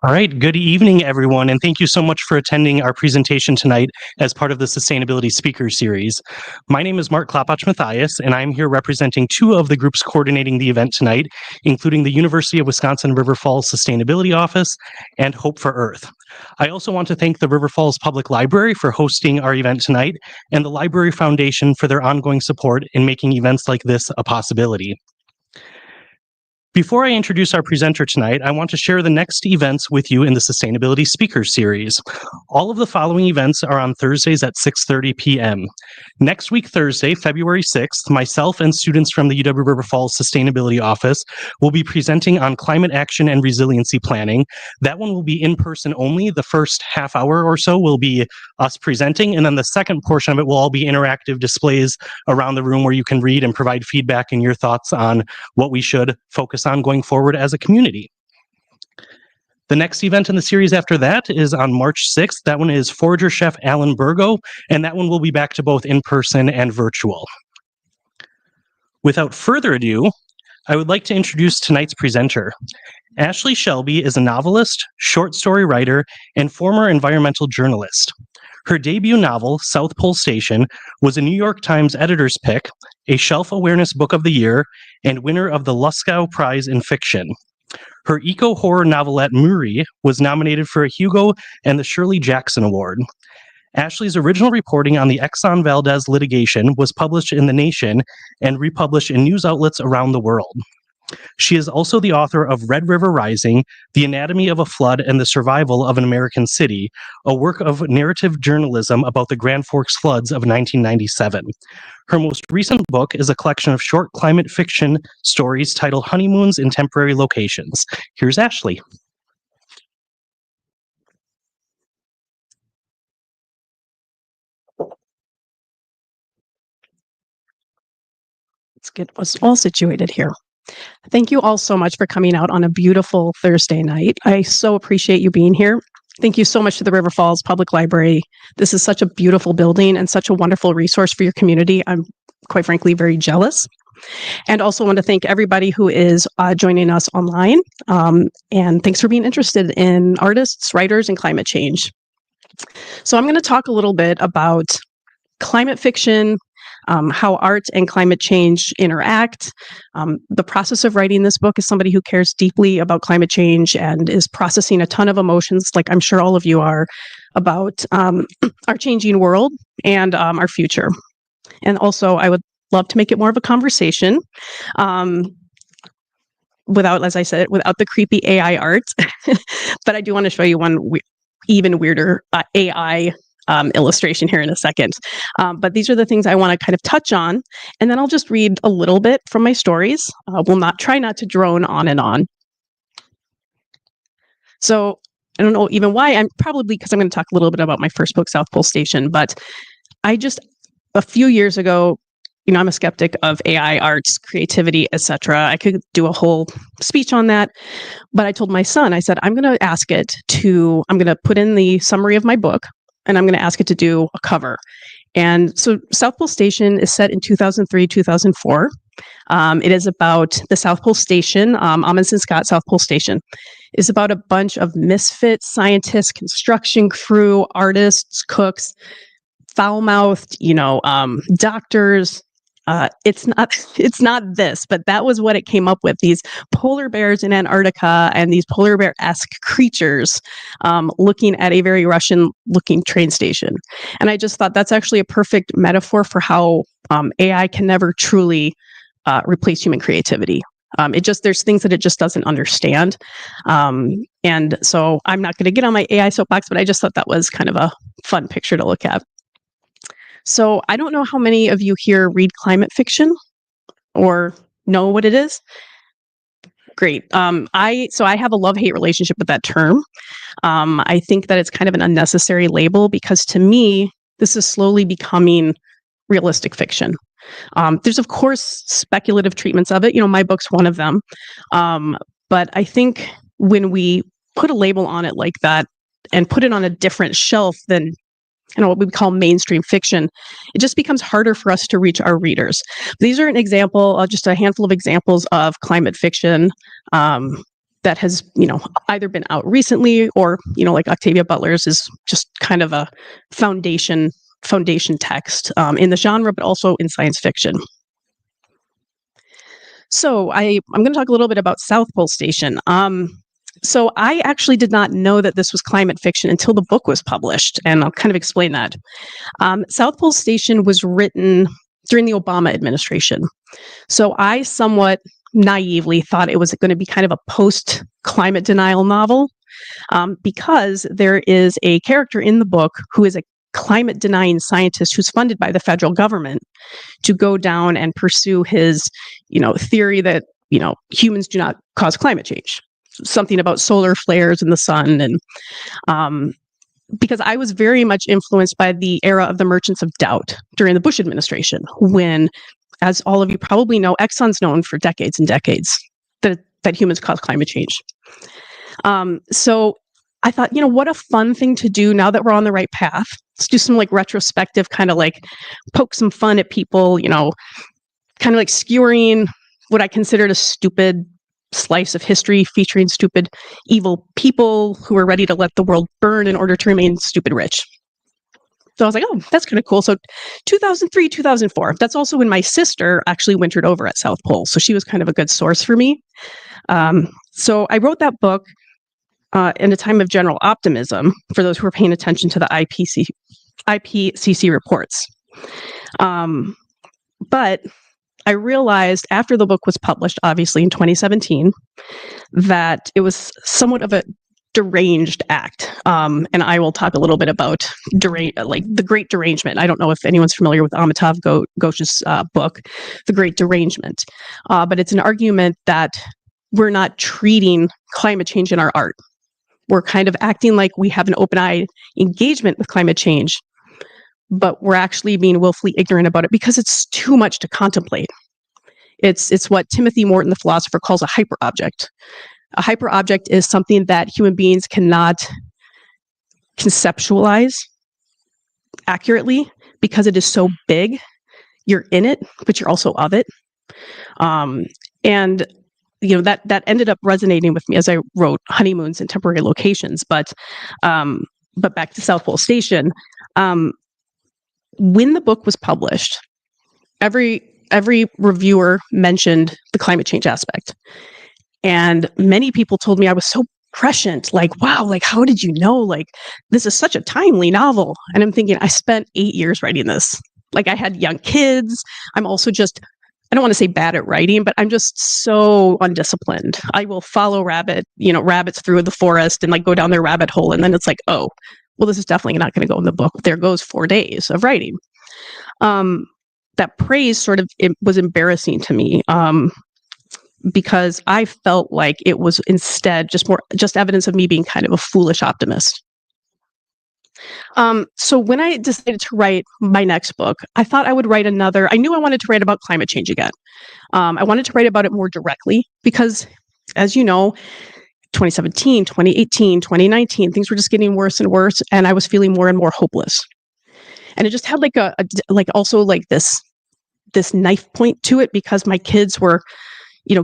All right, good evening, everyone, and thank you so much for attending our presentation tonight as part of the Sustainability Speakers Series. My name is Mark Klapach-Mathias, and I'm here representing two of the groups coordinating the event tonight, including the University of Wisconsin River Falls Sustainability Office and Hope for Earth. I also want to thank the River Falls Public Library for hosting our event tonight and the Library Foundation for their ongoing support in making events like this a possibility. Before I introduce our presenter tonight, I want to share the next events with you in the Sustainability Speakers Series. All of the following events are on Thursdays at 6:30 p.m. Next week, Thursday, February 6th, myself and students from the UW River Falls Sustainability Office will be presenting on climate action and resiliency planning. That one will be in person only. The first half hour or so will be us presenting, and then the second portion of it will all be interactive displays around the room where you can read and provide feedback and your thoughts on what we should focus on going forward as a community. The next event in the series after that is on March 6th. That one is Forager Chef Alan Burgo, and that one will be back to both in-person and virtual. Without further ado, I would like to introduce tonight's presenter. Ashley Shelby is a novelist, short story writer, and former environmental journalist. Her debut novel, South Pole Station, was a New York Times editor's pick, a Shelf Awareness Book of the Year, and winner of the Luskow Prize in Fiction. Her eco-horror novelette, Muri, was nominated for a Hugo and the Shirley Jackson Award. Ashley's original reporting on the Exxon Valdez litigation was published in The Nation and republished in news outlets around the world. She is also the author of Red River Rising, The Anatomy of a Flood and the Survival of an American City, a work of narrative journalism about the Grand Forks floods of 1997. Her most recent book is a collection of short climate fiction stories titled Honeymoons in Temporary Locations. Here's Ashley. Let's get us all situated here. Thank you all so much for coming out on a beautiful Thursday night. I so appreciate you being here. Thank you so much to the River Falls Public Library. This is such a beautiful building and such a wonderful resource for your community. I'm quite frankly very jealous. And also want to thank everybody who is joining us online. And thanks for being interested in artists, writers, and climate change. So I'm going to talk a little bit about climate fiction, how art and climate change interact. The process of writing this book is somebody who cares deeply about climate change and is processing a ton of emotions, like I'm sure all of you are, about our changing world and our future. And also, I would love to make it more of a conversation without, as I said, without the creepy AI art. But I do want to show you one even weirder AI illustration here in a second. But these are the things I want to kind of touch on. And then I'll just read a little bit from my stories. We'll try not to drone on and on. So I don't know even why. I'm probably because I'm going to talk a little bit about my first book, South Pole Station. But a few years ago, I'm a skeptic of AI arts, creativity, etc. I could do a whole speech on that. But I told my son, I said, I'm going to put in the summary of my book, and I'm going to ask it to do a cover. And so South Pole Station is set in 2003, 2004. It is about the South Pole Station, Amundsen Scott South Pole Station. It's about a bunch of misfit scientists, construction crew, artists, cooks, foul-mouthed, doctors. It's not this, but that was what it came up with. These polar bears in Antarctica and these polar bear-esque creatures looking at a very Russian-looking train station. And I just thought that's actually a perfect metaphor for how AI can never truly replace human creativity. There's things that it just doesn't understand. And so I'm not going to get on my AI soapbox, but I just thought that was kind of a fun picture to look at. So I don't know how many of you here read climate fiction or know what it is. Great. I have a love-hate relationship with that term. I think that it's kind of an unnecessary label because to me, this is slowly becoming realistic fiction. There's of course speculative treatments of it. My book's one of them. But I think when we put a label on it like that and put it on a different shelf than what we call mainstream fiction, it just becomes harder for us to reach our readers. These are an example, just a handful of examples of climate fiction. that has, either been out recently or, like Octavia Butler's is just kind of a foundation text in the genre, but also in science fiction. So I'm going to talk a little bit about South Pole Station. So I actually did not know that this was climate fiction until the book was published, and I'll kind of explain that. South Pole Station was written during the Obama administration. So I somewhat naively thought it was going to be kind of a post-climate denial novel, because there is a character in the book who is a climate denying scientist who's funded by the federal government to go down and pursue his, theory that, humans do not cause climate change. Something about solar flares in the sun. And because I was very much influenced by the era of the Merchants of Doubt during the Bush administration, when, as all of you probably know, Exxon's known for decades and decades that humans cause climate change. So I thought, what a fun thing to do now that we're on the right path. Let's do some like retrospective kind of like poke some fun at people, kind of like skewering what I considered a stupid slice of history featuring stupid, evil people who were ready to let the world burn in order to remain stupid rich. So I was like, oh, that's kind of cool. So 2003, 2004, that's also when my sister actually wintered over at South Pole. So she was kind of a good source for me. So I wrote that book in a time of general optimism for those who were paying attention to the IPCC reports. But I realized after the book was published, obviously in 2017, that it was somewhat of a deranged act. And I will talk a little bit about the Great Derangement. I don't know if anyone's familiar with Amitav Ghosh's book, The Great Derangement. But it's an argument that we're not treating climate change in our art. We're kind of acting like we have an open-eyed engagement with climate change, but we're actually being willfully ignorant about it because it's too much to contemplate. It's what Timothy Morton, the philosopher, calls a hyperobject. A hyperobject is something that human beings cannot conceptualize accurately because it is so big. You're in it, but you're also of it. And that ended up resonating with me as I wrote Honeymoons in Temporary Locations. But back to South Pole Station, when the book was published, every reviewer mentioned the climate change aspect. And many people told me I was so prescient, like, wow, like, how did you know? Like, this is such a timely novel. And I'm thinking, I spent 8 years writing this. Like, I had young kids. I'm also just, I don't want to say bad at writing, but I'm just so undisciplined. I will follow rabbits through the forest and like go down their rabbit hole. And then it's like, oh, well, this is definitely not going to go in the book. There goes 4 days of writing. That praise sort of, it was embarrassing to me. Because I felt like it was instead just evidence of me being kind of a foolish optimist. So when I decided to write my next book, I thought I would write another. I knew I wanted to write about climate change again. I wanted to write about it more directly because, as you know, 2017, 2018, 2019, things were just getting worse and worse, and I was feeling more and more hopeless. And it just had like this knife point to it because my kids were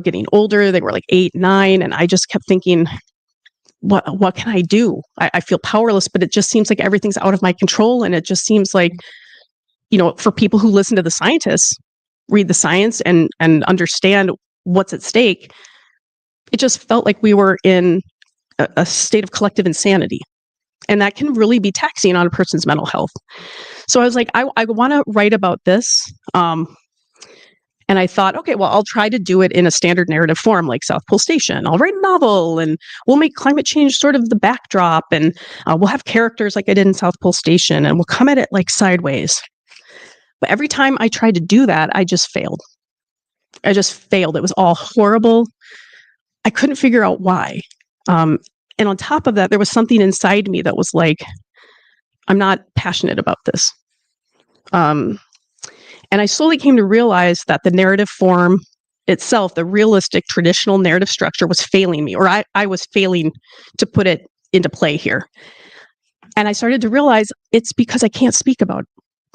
getting older. They were like 8, 9. And I just kept thinking, what can I do? I feel powerless, but it just seems like everything's out of my control. And it just seems like, for people who listen to the scientists, read the science and understand what's at stake, it just felt like we were in a state of collective insanity. And that can really be taxing on a person's mental health. So I was like, I want to write about this. And I thought, okay, well, I'll try to do it in a standard narrative form like South Pole Station. I'll write a novel and we'll make climate change sort of the backdrop and we'll have characters like I did in South Pole Station and we'll come at it like sideways. But every time I tried to do that, I just failed. It was all horrible. I couldn't figure out why. And on top of that, there was something inside me that was like, I'm not passionate about this. And I slowly came to realize that the narrative form itself, the realistic traditional narrative structure was failing me, or I was failing to put it into play here. And I started to realize it's because I can't speak about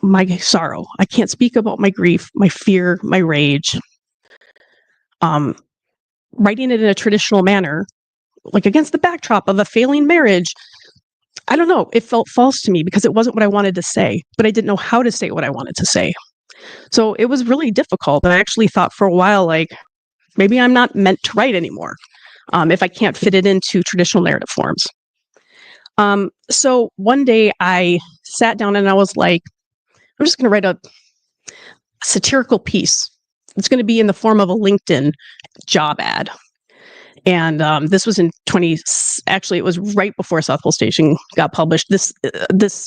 my sorrow. I can't speak about my grief, my fear, my rage. Writing it in a traditional manner like against the backdrop of a failing marriage. I don't know. It felt false to me because it wasn't what I wanted to say, but I didn't know how to say what I wanted to say. So it was really difficult. And I actually thought for a while, like, maybe I'm not meant to write anymore if I can't fit it into traditional narrative forms. So one day I sat down and I was like, I'm just going to write a satirical piece. It's going to be in the form of a LinkedIn job ad. And this was actually, it was right before South Pole Station got published. This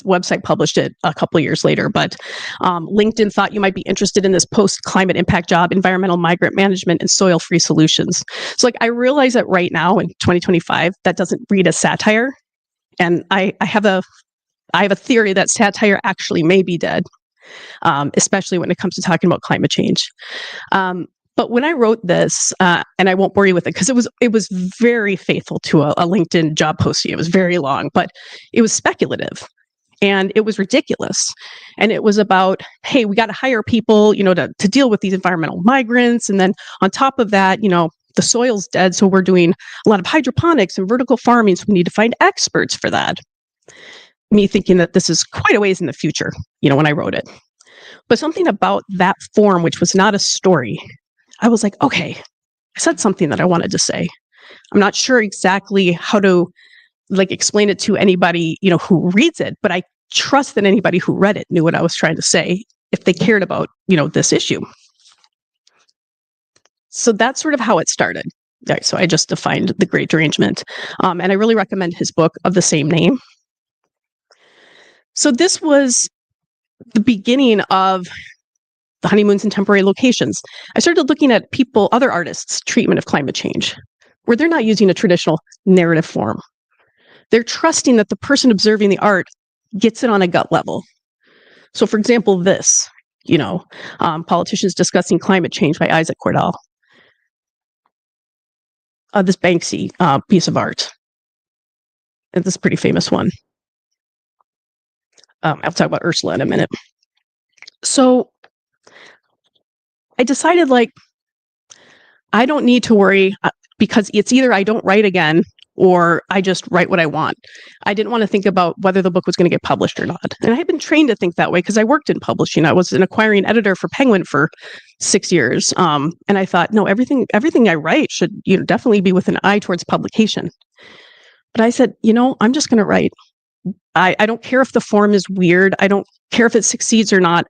website published it a couple of years later, but LinkedIn thought you might be interested in this post-climate impact job, environmental migrant management, and soil-free solutions. So like, I realize that right now in 2025, that doesn't read as satire. And I have a theory that satire actually may be dead, especially when it comes to talking about climate change. But when I wrote this, and I won't bore you with it because it was very faithful to a LinkedIn job posting. It was very long, but it was speculative and it was ridiculous. And it was about, hey, we got to hire people, to deal with these environmental migrants. And then on top of that, the soil's dead. So we're doing a lot of hydroponics and vertical farming. So we need to find experts for that. Me thinking that this is quite a ways in the future, when I wrote it. But something about that form, which was not a story, I was like, okay, I said something that I wanted to say. I'm not sure exactly how to explain it to anybody, who reads it, but I trust that anybody who read it knew what I was trying to say if they cared about, this issue. So that's sort of how it started. Right, so I just defined the Great Derangement. And I really recommend his book of the same name. So this was the beginning of the Honeymoons and temporary locations. I started looking at other artists' treatment of climate change, where they're not using a traditional narrative form. They're trusting that the person observing the art gets it on a gut level. So for example, this, Politicians Discussing Climate Change by Isaac Cordell. This Banksy piece of art. And this is a pretty famous one. I'll talk about Ursula in a minute. So I decided, I don't need to worry because it's either I don't write again or I just write what I want. I didn't want to think about whether the book was going to get published or not. And I had been trained to think that way because I worked in publishing. I was an acquiring editor for Penguin for 6 years. And I thought, no, everything I write should definitely be with an eye towards publication. But I said, I'm just going to write. I don't care if the form is weird. I don't care if it succeeds or not.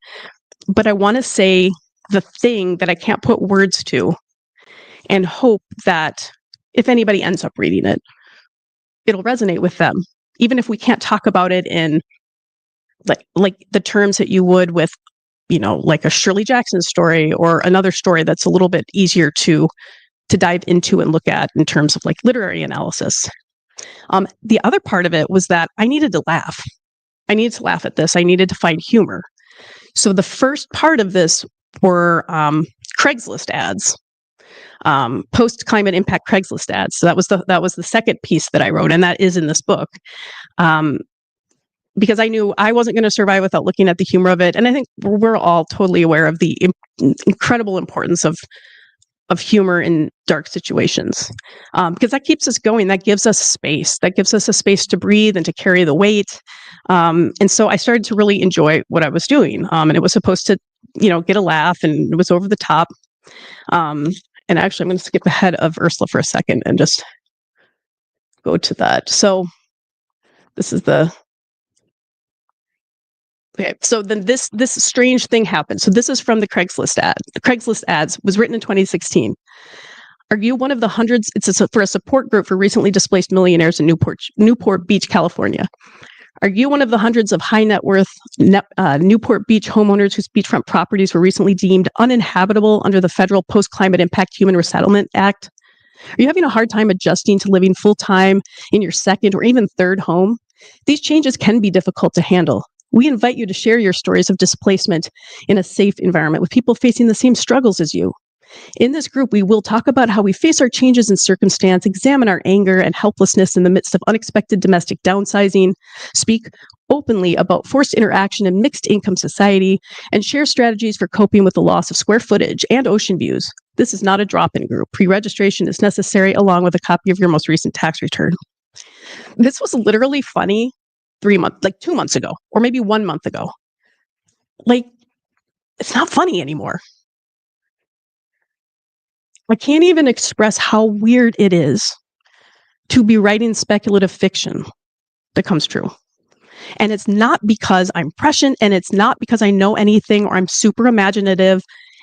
But I want to say the thing that I can't put words to and hope that if anybody ends up reading it, it'll resonate with them. Even if we can't talk about it in like the terms that you would with, like a Shirley Jackson story or another story that's a little bit easier to dive into and look at in terms of literary analysis. The other part of it was that I needed to laugh. I needed to laugh at this. I needed to find humor. So the first part of this were Craigslist ads, post-climate impact Craigslist ads. So that was the second piece that I wrote, and that is in this book. Because I knew I wasn't going to survive without looking at the humor of it. And I think we're all totally aware of the incredible importance of humor in dark situations, because that keeps us going. That gives us space. That gives us a space to breathe and to carry the weight. And so I started to really enjoy what I was doing. And it was supposed to, get a laugh, and it was over the top. And actually, I'm going to skip ahead of Ursula for a second and just go to that. So this is okay, so then this strange thing happened. So this is from the Craigslist ad. The Craigslist ads was written in 2016. Are you one of the hundreds? It's for a support group for recently displaced millionaires in Newport Beach, California. Are you one of the hundreds of high net worth Newport Beach homeowners whose beachfront properties were recently deemed uninhabitable under the federal Post-Climate Impact Human Resettlement Act? Are you having a hard time adjusting to living full-time in your second or even third home? These changes can be difficult to handle. We invite you to share your stories of displacement in a safe environment with people facing the same struggles as you. In this group, we will talk about how we face our changes in circumstance, examine our anger and helplessness in the midst of unexpected domestic downsizing, speak openly about forced interaction in mixed income society and share strategies for coping with the loss of square footage and ocean views. This is not a drop-in group. Pre-registration is necessary along with a copy of your most recent tax return. This was literally funny 2 months ago, or maybe 1 month ago. Like, it's not funny anymore. I can't even express how weird it is to be writing speculative fiction that comes true. And it's not because I'm prescient, and it's not because I know anything or I'm super imaginative.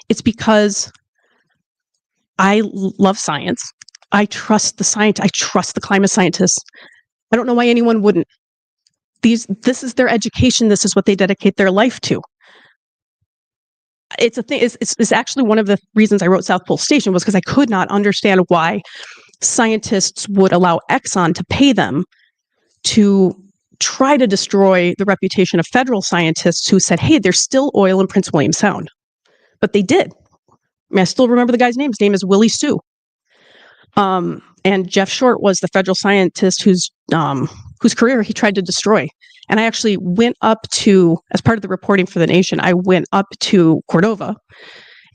It's because I love science. I trust the science. I trust the climate scientists. I don't know why anyone wouldn't. This is their education. This is what they dedicate their life to. It's a thing. It's actually one of the reasons I wrote South Pole Station, was because I could not understand why scientists would allow Exxon to pay them to try to destroy the reputation of federal scientists who said, hey, there's still oil in Prince William Sound. But they did. I still remember the guy's name. His name is Willie Sue. And Jeff Short was the federal scientist whose career he tried to destroy. And I actually went up to, as part of the reporting for The Nation, I went up to Cordova,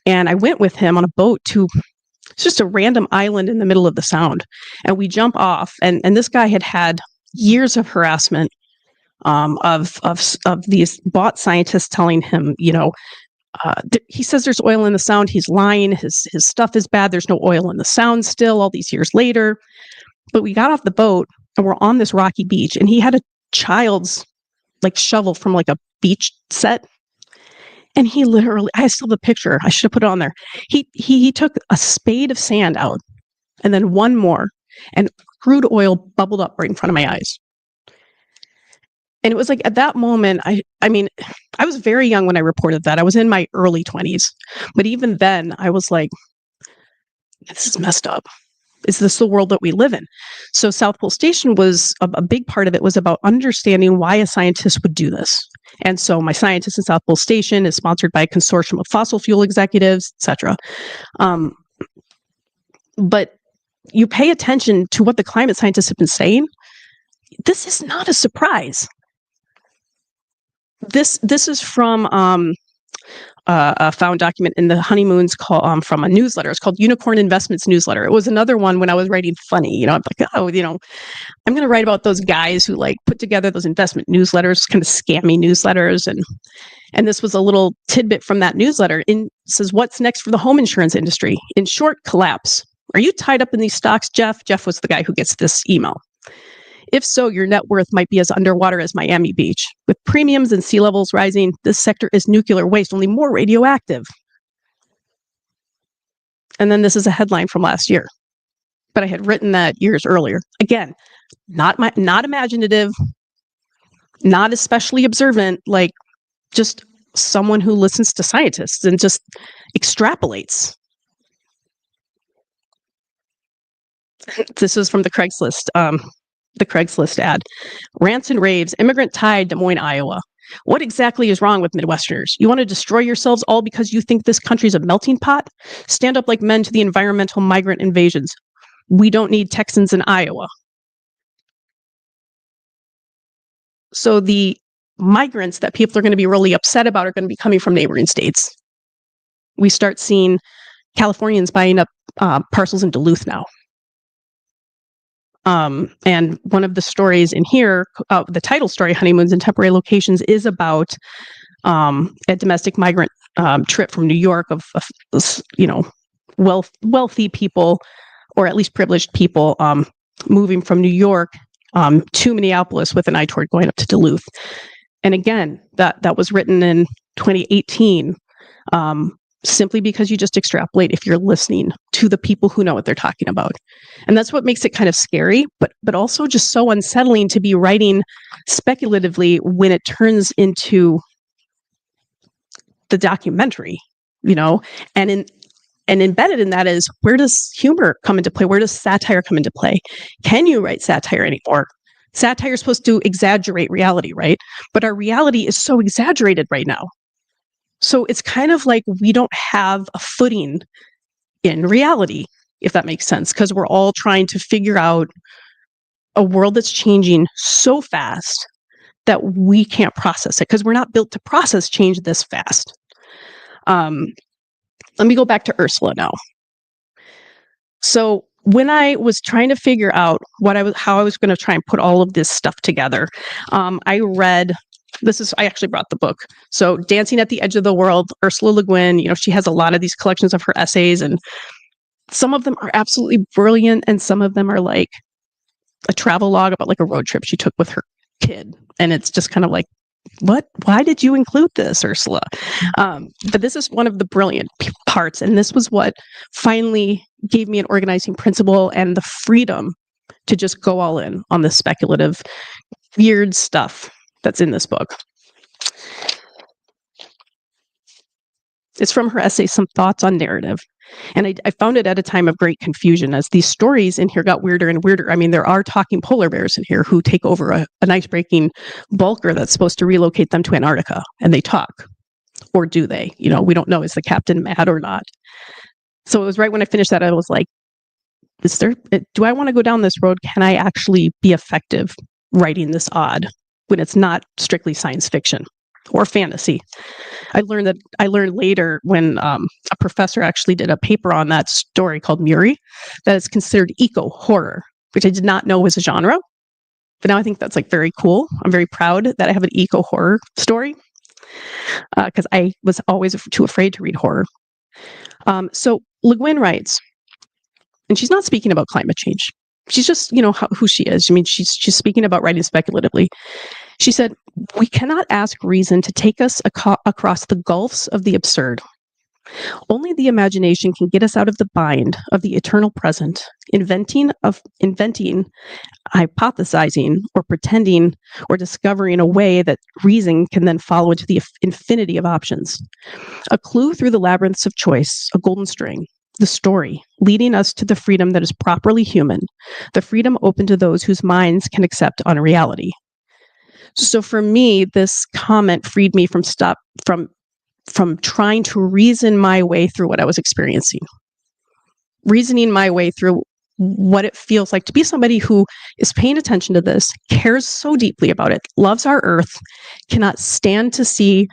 and I went with him on a boat to just a random island in the middle of the Sound. And we jump off, and this guy had years of harassment of these bot scientists telling him, he says there's oil in the Sound. He's lying. His stuff is bad. There's no oil in the Sound still, all these years later. But we got off the boat and we're on this rocky beach, and he had a child's shovel from a beach set. And he literally, I still have the picture. I should have put it on there. He took a spade of sand out and then one more, and crude oil bubbled up right in front of my eyes. And it was at that moment, I mean, I was very young when I reported that. I was in my early 20s. But even then, I was like, this is messed up. Is this the world that we live in? So South Pole Station was a big part of it, was about understanding why a scientist would do this. And so My Scientist in South Pole Station is sponsored by a consortium of fossil fuel executives, etc. But you pay attention to what the climate scientists have been saying. This is not a surprise. This is from a found document in the Honeymoons from a newsletter. It's called Unicorn Investments Newsletter. It was another one when I was writing funny. I'm like, I'm going to write about those guys who put together those investment newsletters, kind of scammy newsletters. And this was a little tidbit from that newsletter. It says, what's next for the home insurance industry? In short, collapse. Are you tied up in these stocks, Jeff? Jeff was the guy who gets this email. If so, your net worth might be as underwater as Miami Beach. With premiums and sea levels rising, this sector is nuclear waste, only more radioactive. And then this is a headline from last year. But I had written that years earlier. Again, not imaginative, not especially observant, just someone who listens to scientists and just extrapolates. This is from the Craigslist. The Craigslist ad. Rants and raves, immigrant tide, Des Moines, Iowa. What exactly is wrong with Midwesterners? You want to destroy yourselves all because you think this country's a melting pot? Stand up like men to the environmental migrant invasions. We don't need Texans in Iowa. So the migrants that people are going to be really upset about are going to be coming from neighboring states. We start seeing Californians buying up parcels in Duluth now. And one of the stories in here, the title story, Honeymoons in Temporary Locations, is about a domestic migrant trip from New York of wealthy people, or at least privileged people, moving from New York to Minneapolis with an eye toward going up to Duluth. And again, that was written in 2018, simply because you just extrapolate if you're listening to the people who know what they're talking about. And that's what makes it kind of scary, but also just so unsettling to be writing speculatively when it turns into the documentary, and embedded in that is, where does humor come into play? Where does satire come into play? Can you write satire anymore? Satire is supposed to exaggerate reality, right? But our reality is so exaggerated right now. So it's kind of like we don't have a footing in reality, if that makes sense, because we're all trying to figure out a world that's changing so fast that we can't process it because we're not built to process change this fast. Let me go back to Ursula now. So when I was trying to figure out how I was going to try and put all of this stuff together, I read. I actually brought the book. So Dancing at the Edge of the World, Ursula Le Guin, she has a lot of these collections of her essays, and some of them are absolutely brilliant, and some of them are like a travel log about like a road trip she took with her kid. And it's just kind of like, why did you include this, Ursula? But this is one of the brilliant parts. And this was what finally gave me an organizing principle and the freedom to just go all in on this speculative, weird stuff that's in this book. It's from her essay, Some Thoughts on Narrative. And I found it at a time of great confusion as these stories in here got weirder and weirder. I mean, there are talking polar bears in here who take over an ice-breaking bulker that's supposed to relocate them to Antarctica, and they talk. Or do they? We don't know. Is the captain mad or not? So it was right when I finished that, I was like, do I want to go down this road? Can I actually be effective writing this odd when it's not strictly science fiction or fantasy? I learned later when a professor actually did a paper on that story called Muri, that it's considered eco-horror, which I did not know was a genre. But now I think that's like very cool. I'm very proud that I have an eco-horror story because I was always too afraid to read horror. So Le Guin writes, and she's not speaking about climate change. She's just, who she is. I mean, she's speaking about writing speculatively. She said, "We cannot ask reason to take us across the gulfs of the absurd. Only the imagination can get us out of the bind of the eternal present, inventing, hypothesizing, or pretending, or discovering a way that reason can then follow into the infinity of options. A clue through the labyrinths of choice, a golden string, the story, leading us to the freedom that is properly human, the freedom open to those whose minds can accept unreality." So for me, this comment freed me from trying to reason my way through what I was experiencing. Reasoning my way through what it feels like to be somebody who is paying attention to this, cares so deeply about it, loves our earth, cannot stand to see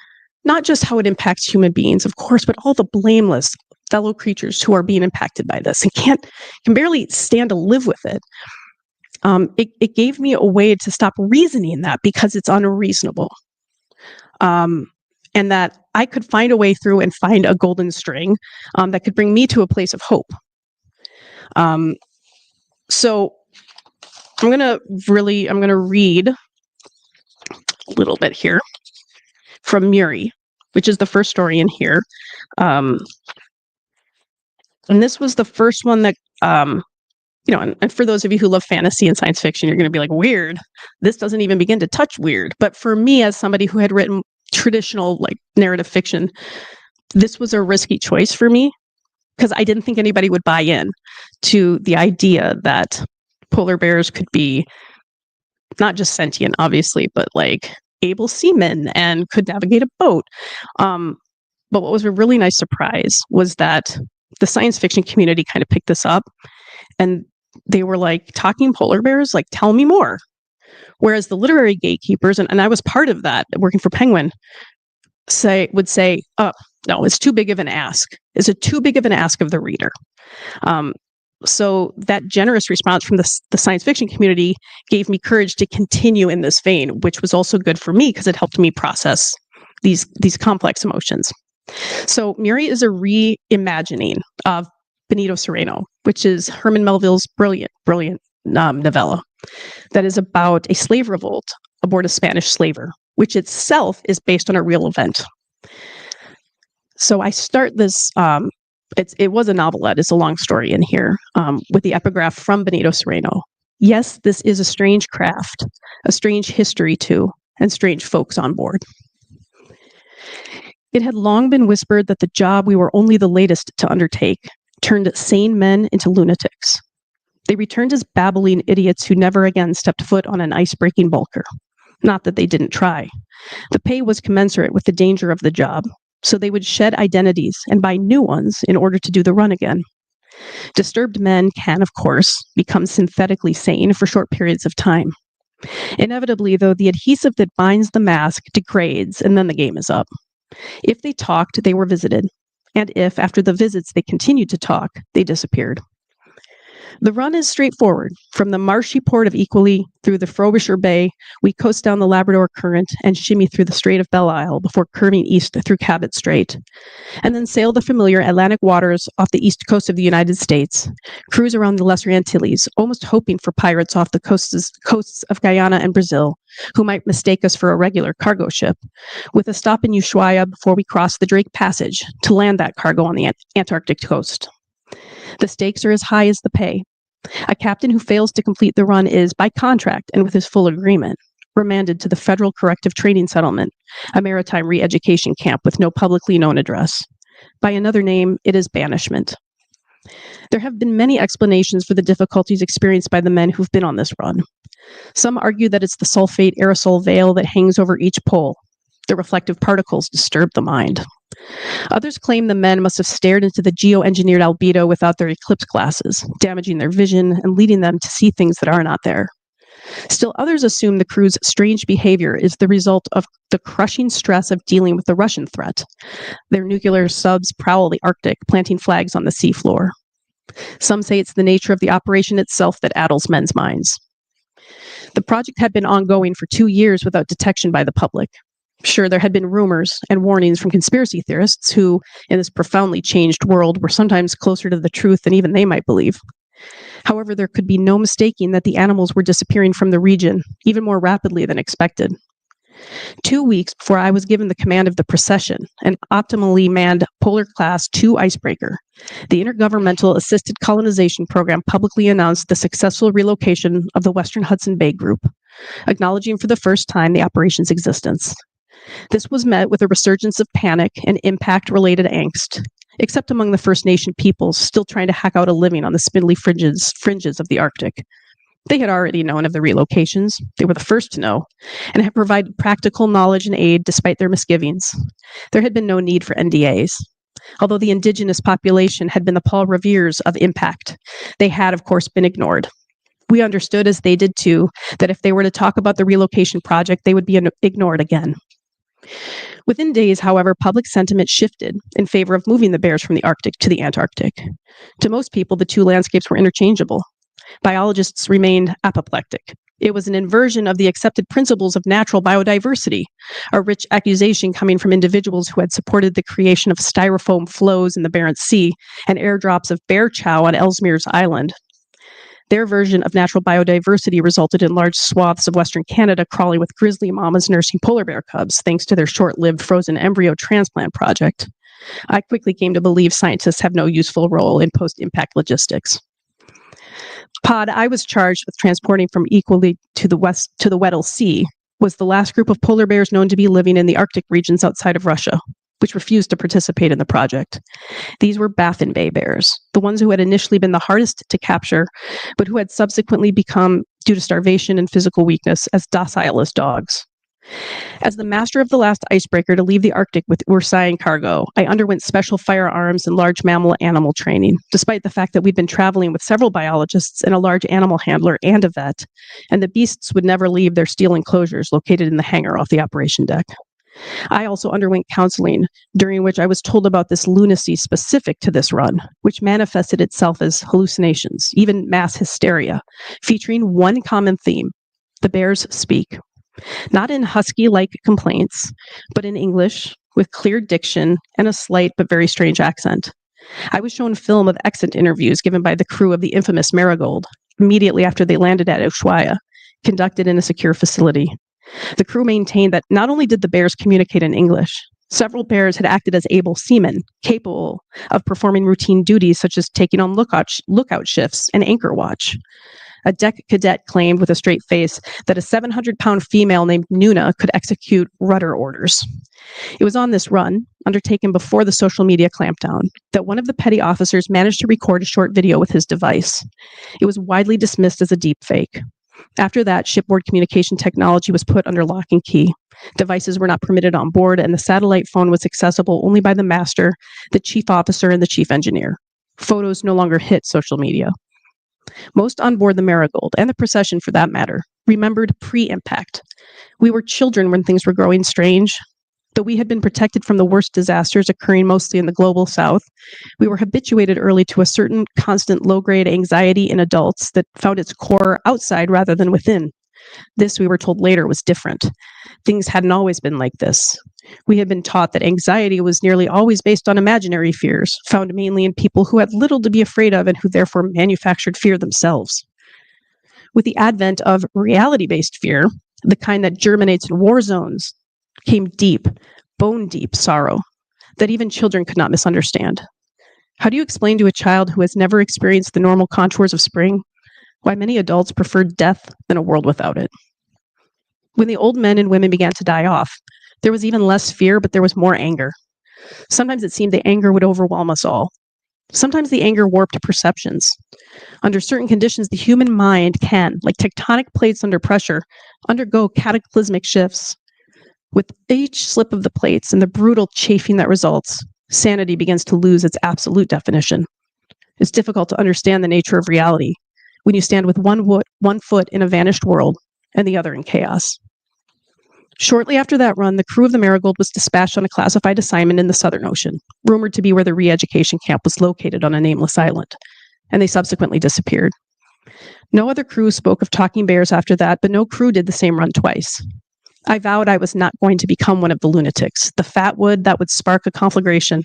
not just how it impacts human beings, of course, but all the blameless fellow creatures who are being impacted by this and can barely stand to live with it. It gave me a way to stop reasoning that because it's unreasonable. And that I could find a way through and find a golden string that could bring me to a place of hope. So I'm going to read a little bit here from Muri, which is the first story in here. And this was the first one that, and for those of you who love fantasy and science fiction, you're going to be like, weird. This doesn't even begin to touch weird. But for me, as somebody who had written traditional like narrative fiction, this was a risky choice for me because I didn't think anybody would buy in to the idea that polar bears could be not just sentient, obviously, but like able seamen and could navigate a boat. But what was a really nice surprise was that the science fiction community kind of picked this up and they were like, talking polar bears, like, tell me more. Whereas the literary gatekeepers, and I was part of that, working for Penguin, would say, oh, no, it's too big of an ask. Is it too big of an ask of the reader? So that generous response from the science fiction community gave me courage to continue in this vein, which was also good for me because it helped me process these complex emotions. So Muri is a reimagining of Benito Sereno, which is Herman Melville's brilliant novella that is about a slave revolt aboard a Spanish slaver, which itself is based on a real event. So I start this, it was a novelette, it's a long story in here, with the epigraph from Benito Sereno. Yes, this is a strange craft, a strange history too, and strange folks on board. It had long been whispered that the job we were only the latest to undertake turned sane men into lunatics. They returned as babbling idiots who never again stepped foot on an ice-breaking bulker. Not that they didn't try. The pay was commensurate with the danger of the job, so they would shed identities and buy new ones in order to do the run again. Disturbed men can, of course, become synthetically sane for short periods of time. Inevitably, though, the adhesive that binds the mask degrades, and then the game is up. If they talked, they were visited. And if, after the visits, they continued to talk, they disappeared. The run is straightforward. From the marshy port of Equally through the Frobisher Bay, we coast down the Labrador Current and shimmy through the Strait of Belle Isle before curving east through Cabot Strait, and then sail the familiar Atlantic waters off the east coast of the United States, cruise around the Lesser Antilles, almost hoping for pirates off the coasts of Guyana and Brazil, who might mistake us for a regular cargo ship, with a stop in Ushuaia before we cross the Drake Passage to land that cargo on the Antarctic coast. The stakes are as high as the pay. A captain who fails to complete the run is, by contract and with his full agreement, remanded to the Federal Corrective Training Settlement, a maritime re-education camp with no publicly known address. By another name, it is banishment. There have been many explanations for the difficulties experienced by the men who've been on this run. Some argue that it's the sulfate aerosol veil that hangs over each pole. The reflective particles disturb the mind. Others claim the men must have stared into the geoengineered albedo without their eclipse glasses, damaging their vision and leading them to see things that are not there. Still, others assume the crew's strange behavior is the result of the crushing stress of dealing with the Russian threat. Their nuclear subs prowl the Arctic, planting flags on the seafloor. Some say it's the nature of the operation itself that addles men's minds. The project had been ongoing for 2 years without detection by the public. Sure, there had been rumors and warnings from conspiracy theorists who, in this profoundly changed world, were sometimes closer to the truth than even they might believe. However, there could be no mistaking that the animals were disappearing from the region, even more rapidly than expected. 2 weeks before I was given the command of the Procession, an optimally manned Polar Class 2 icebreaker, the Intergovernmental Assisted Colonization Program publicly announced the successful relocation of the Western Hudson Bay Group, acknowledging for the first time the operation's existence. This was met with a resurgence of panic and impact-related angst, except among the First Nation peoples still trying to hack out a living on the spindly fringes of the Arctic. They had already known of the relocations. They were the first to know, and had provided practical knowledge and aid despite their misgivings. There had been no need for NDAs. Although the indigenous population had been the Paul Reveres of impact, they had, of course, been ignored. We understood, as they did too, that if they were to talk about the relocation project, they would be ignored again. Within days, however, public sentiment shifted in favor of moving the bears from the Arctic to the Antarctic. To most people, the two landscapes were interchangeable. Biologists remained apoplectic. It was an inversion of the accepted principles of natural biodiversity, a rich accusation coming from individuals who had supported the creation of styrofoam flows in the Barents Sea and airdrops of bear chow on Ellesmere's Island. Their version of natural biodiversity resulted in large swaths of Western Canada crawling with grizzly mamas nursing polar bear cubs, thanks to their short-lived frozen embryo transplant project. I quickly came to believe scientists have no useful role in post-impact logistics. Pod I was charged with transporting from Equally to the west to the Weddell Sea was the last group of polar bears known to be living in the Arctic regions outside of Russia, which refused to participate in the project. These were Baffin Bay bears, the ones who had initially been the hardest to capture, but who had subsequently become, due to starvation and physical weakness, as docile as dogs. As the master of the last icebreaker to leave the Arctic with Ursayan cargo, I underwent special firearms and large mammal animal training, despite the fact that we'd been traveling with several biologists and a large animal handler and a vet, and the beasts would never leave their steel enclosures located in the hangar off the operation deck. I also underwent counseling, during which I was told about this lunacy specific to this run, which manifested itself as hallucinations, even mass hysteria, featuring one common theme: the bears speak. Not in husky-like complaints, but in English, with clear diction and a slight but very strange accent. I was shown film of exit interviews given by the crew of the infamous Marigold, immediately after they landed at Ushuaia, conducted in a secure facility. The crew maintained that not only did the bears communicate in English, several bears had acted as able seamen, capable of performing routine duties such as taking on lookout shifts and anchor watch. A deck cadet claimed with a straight face that a 700-pound female named Nuna could execute rudder orders. It was on this run, undertaken before the social media clampdown, that one of the petty officers managed to record a short video with his device. It was widely dismissed as a deep fake. After that, shipboard communication technology was put under lock and key. Devices were not permitted on board, and the satellite phone was accessible only by the master, the chief officer, and the chief engineer. Photos no longer hit social media. Most on board the Marigold, and the Procession for that matter, remembered pre-impact. We were children when things were growing strange. Though we had been protected from the worst disasters occurring mostly in the global south, we were habituated early to a certain constant low-grade anxiety in adults that found its core outside rather than within. This, we were told later, was different. Things hadn't always been like this. We had been taught that anxiety was nearly always based on imaginary fears, found mainly in people who had little to be afraid of and who therefore manufactured fear themselves. With the advent of reality-based fear, the kind that germinates in war zones, came deep, bone-deep sorrow that even children could not misunderstand. How do you explain to a child who has never experienced the normal contours of spring why many adults preferred death than a world without it? When the old men and women began to die off, there was even less fear, but there was more anger. Sometimes it seemed the anger would overwhelm us all. Sometimes the anger warped perceptions. Under certain conditions, the human mind can, like tectonic plates under pressure, undergo cataclysmic shifts. With each slip of the plates and the brutal chafing that results, sanity begins to lose its absolute definition. It's difficult to understand the nature of reality when you stand with one foot in a vanished world and the other in chaos. Shortly after that run, the crew of the Marigold was dispatched on a classified assignment in the Southern Ocean, rumored to be where the re-education camp was located on a nameless island, and they subsequently disappeared. No other crew spoke of talking bears after that, but no crew did the same run twice. I vowed I was not going to become one of the lunatics, the fat wood that would spark a conflagration.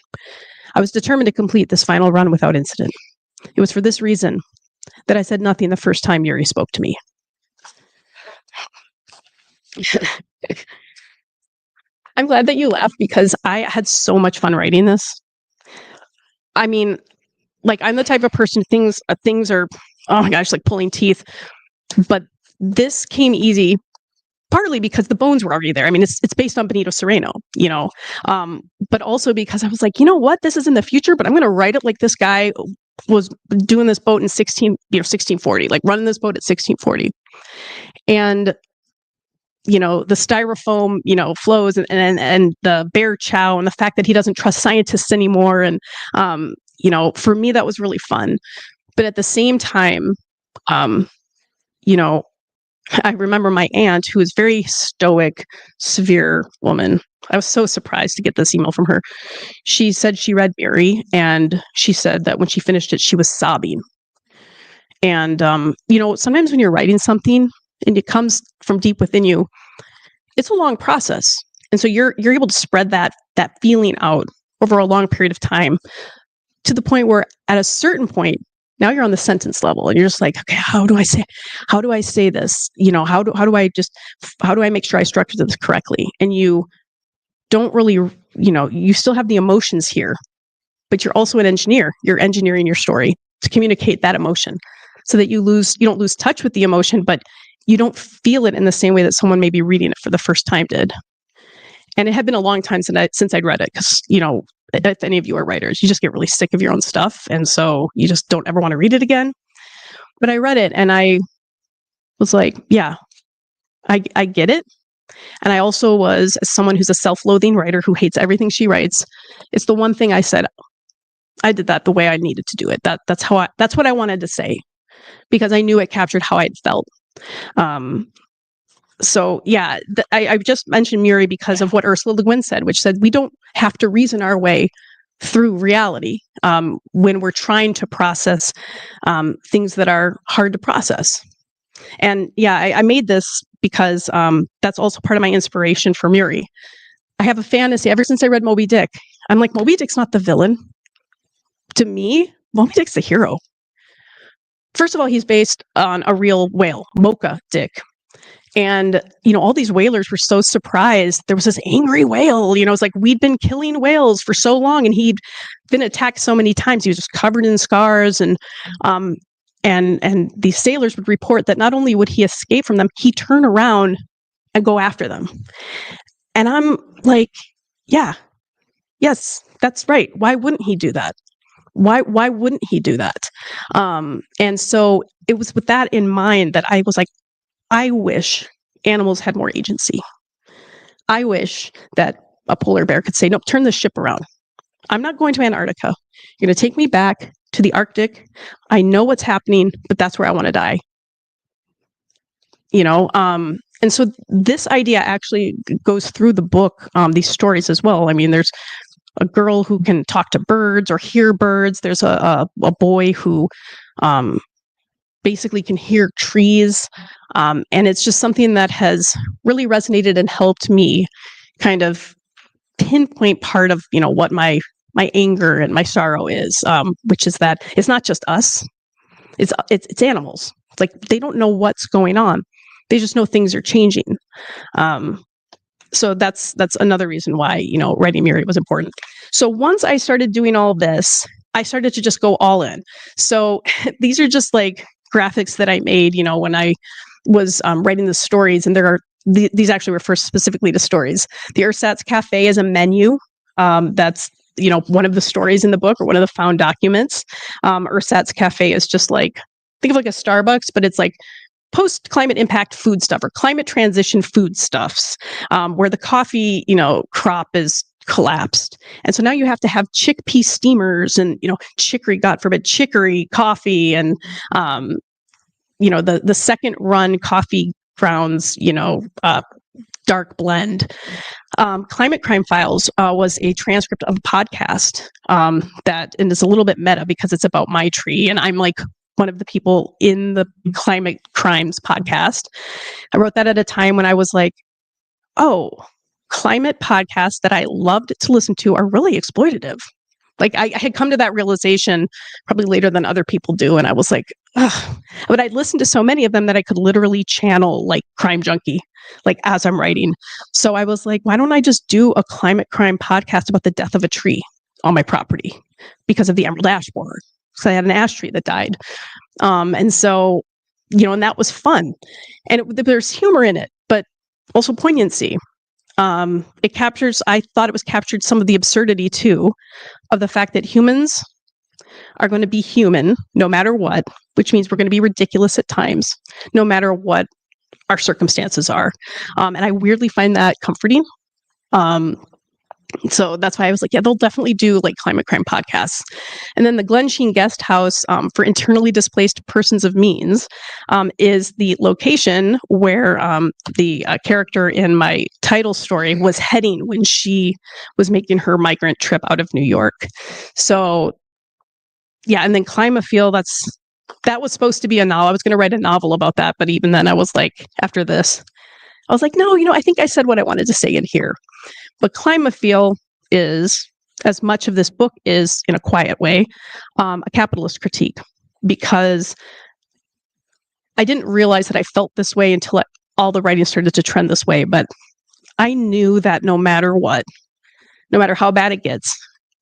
I was determined to complete this final run without incident. It was for this reason that I said nothing the first time Yuri spoke to me. I'm glad that you laughed because I had so much fun writing this. I mean, like, I'm the type of person, things are, oh my gosh, like pulling teeth. But this came easy, partly because the bones were already there. I mean, it's based on Benito Cereno, but also because I was like, you know what, this is in the future, but I'm going to write it like this guy was doing this boat in 1640, like running this boat at 1640. And the styrofoam, flows and the bear chow and the fact that he doesn't trust scientists anymore. And, for me, that was really fun. But at the same time, I remember my aunt, who is very stoic, severe woman. I was so surprised to get this email from her. She said she read Mary, and she said that when she finished it, she was sobbing. And, sometimes when you're writing something and it comes from deep within you, it's a long process. And so you're able to spread that feeling out over a long period of time to the point where at a certain point, now you're on the sentence level and you're just like, okay, how do I say this? How do I make sure I structure this correctly? And you don't really, you still have the emotions here, but you're also an engineer. You're engineering your story to communicate that emotion so that you don't lose touch with the emotion, but you don't feel it in the same way that someone maybe reading it for the first time did. And it had been a long time since I'd read it because, if any of you are writers, you just get really sick of your own stuff. And so you just don't ever want to read it again. But I read it and I was like, yeah, I get it. And I also was, as someone who's a self-loathing writer who hates everything she writes, it's the one thing I said, I did that the way I needed to do it. That's what I wanted to say because I knew it captured how I'd felt. So yeah, I just mentioned Muri because of what Ursula Le Guin said, which said we don't have to reason our way through reality when we're trying to process things that are hard to process. And yeah, I made this because that's also part of my inspiration for Muri. I have a fantasy ever since I read Moby Dick. I'm like, Moby Dick's not the villain. To me, Moby Dick's the hero. First of all, he's based on a real whale, Mocha Dick. And, all these whalers were so surprised. There was this angry whale, it's like we'd been killing whales for so long and he'd been attacked so many times. He was just covered in scars. And these sailors would report that not only would he escape from them, he'd turn around and go after them. And I'm like, yeah, yes, that's right. Why wouldn't he do that? Why wouldn't he do that? And so it was with that in mind that I was like, I wish animals had more agency. I wish that a polar bear could say, nope, turn this ship around. I'm not going to Antarctica. You're going to take me back to the Arctic. I know what's happening, but that's where I want to die. And so this idea actually goes through the book, these stories as well. I mean, there's a girl who can talk to birds or hear birds. There's a boy who basically can hear trees. And it's just something that has really resonated and helped me kind of pinpoint part of, what my anger and my sorrow is, which is that it's not just us, it's animals. It's like they don't know what's going on. They just know things are changing. So that's another reason why, writing Miri was important. So once I started doing all this, I started to just go all in. So these are just like graphics that I made, when I was writing the stories, and these actually refer specifically to stories. The Ersatz Cafe is a menu. That's one of the stories in the book, or one of the found documents. Ersatz Cafe is just like, think of like a Starbucks, but it's like post-climate impact food stuff, or climate transition foodstuffs, where the coffee, crop is collapsed. And so now you have to have chickpea steamers and, chicory, God forbid, chicory coffee, and, the second run coffee grounds, dark blend. Climate Crime Files was a transcript of a podcast and it's a little bit meta because it's about my tree, and I'm like one of the people in the Climate Crimes podcast. I wrote that at a time when I was like, oh, climate podcasts that I loved to listen to are really exploitative. Like I had come to that realization probably later than other people do. And I was like, ugh. But I'd listened to so many of them that I could literally channel like Crime Junkie, like as I'm writing. So I was like, why don't I just do a climate crime podcast about the death of a tree on my property because of the emerald ash borer? So I had an ash tree that died. And so, and that was fun. And there's humor in it, but also poignancy. I thought it was captured some of the absurdity too, of the fact that humans are going to be human no matter what, which means we're going to be ridiculous at times, no matter what our circumstances are. And I weirdly find that comforting. So that's why I was like, yeah, they'll definitely do like climate crime podcasts. And then the Glen Sheen Guest House for internally displaced persons of means is the location where the character in my title story was heading when she was making her migrant trip out of New York. So yeah, and then Climafield, that was supposed to be a novel. I was going to write a novel about that, but even then I was like, after this, I was like, no, I think I said what I wanted to say in here. But Climafield is, as much of this book is, in a quiet way, a capitalist critique, because I didn't realize that I felt this way until all the writing started to trend this way. But I knew that no matter what, no matter how bad it gets,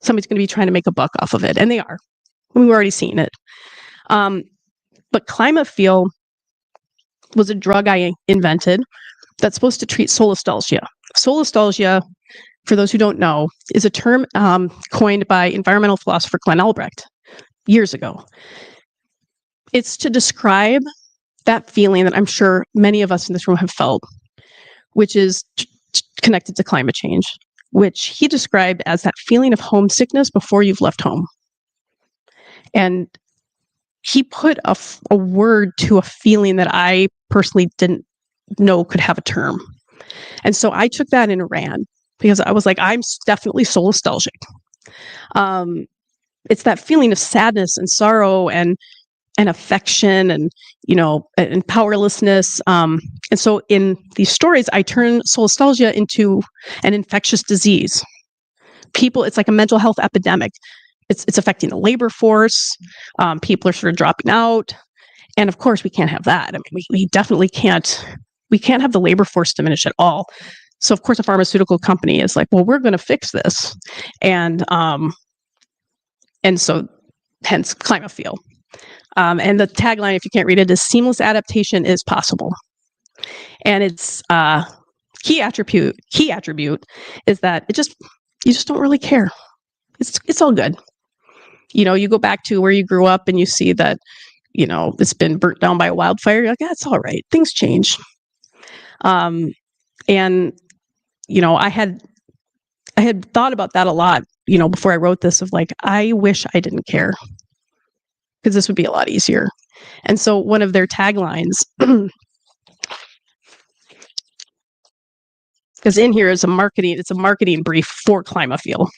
somebody's going to be trying to make a buck off of it. And they are. We've already seen it. But Climafield was a drug I invented that's supposed to treat solastalgia. Solastalgia, for those who don't know, is a term coined by environmental philosopher Glenn Albrecht years ago. It's to describe that feeling that I'm sure many of us in this room have felt, which is connected to climate change, which he described as that feeling of homesickness before you've left home. And he put a word to a feeling that I personally didn't know could have a term. And so I took that and ran, because I was like, I'm definitely solastalgic. It's that feeling of sadness and sorrow and affection and, and powerlessness. And so in these stories, I turn solastalgia into an infectious disease. It's like a mental health epidemic. It's affecting the labor force. People are sort of dropping out. And of course, we can't have that. I mean, we definitely can't. We can't have the labor force diminish at all. So of course, a pharmaceutical company is like, well, we're going to fix this. And so hence Climafield. And the tagline, if you can't read it, is seamless adaptation is possible. And its key attribute is that you just don't really care. It's all good. You go back to where you grew up and you see that, it's been burnt down by a wildfire. You're like, yeah, it's all right. Things change. And I had thought about that a lot, before I wrote this, of like, I wish I didn't care, because this would be a lot easier. And so one of their taglines because in here is it's a marketing brief for Climafuel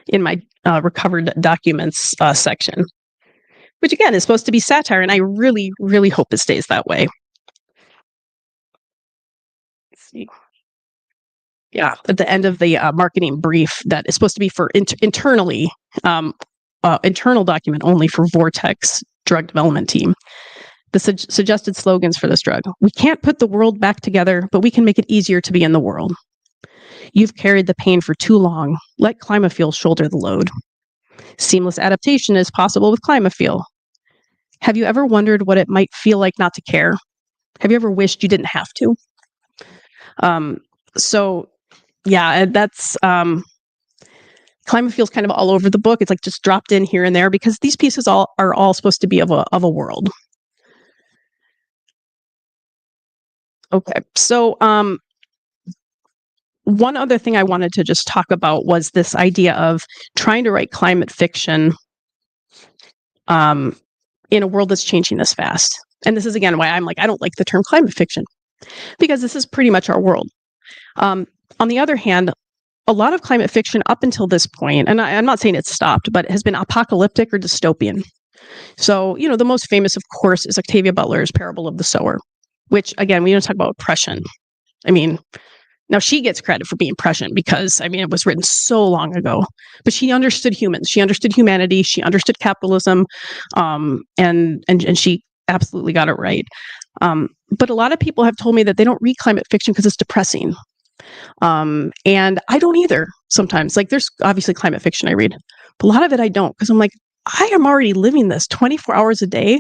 in my recovered documents section, which again is supposed to be satire, and I really, really hope it stays that way. Let's see. Yeah, at the end of the marketing brief that is supposed to be for internally, internal document only for Vortex drug development team. The suggested slogans for this drug: we can't put the world back together, but we can make it easier to be in the world. You've carried the pain for too long. Let Climafuel shoulder the load. Seamless adaptation is possible with Climafuel. Have you ever wondered what it might feel like not to care? Have you ever wished you didn't have to? So yeah, that's Climafuel's kind of all over the book. It's like just dropped in here and there because these pieces are all supposed to be of a world. Okay, so one other thing I wanted to just talk about was this idea of trying to write climate fiction in a world that's changing this fast. And this is, again, why I'm like, I don't like the term climate fiction, because this is pretty much our world. On the other hand, a lot of climate fiction up until this point, and I'm not saying it's stopped, but has been apocalyptic or dystopian. So, the most famous, of course, is Octavia Butler's Parable of the Sower, which, again, we don't talk about oppression. I mean, now she gets credit for being prescient because, it was written so long ago, but she understood humans. She understood humanity. She understood capitalism, and she absolutely got it right. But a lot of people have told me that they don't read climate fiction because it's depressing. And I don't either sometimes. Like, there's obviously climate fiction I read, but a lot of it I don't, because I'm like, I am already living this 24 hours a day.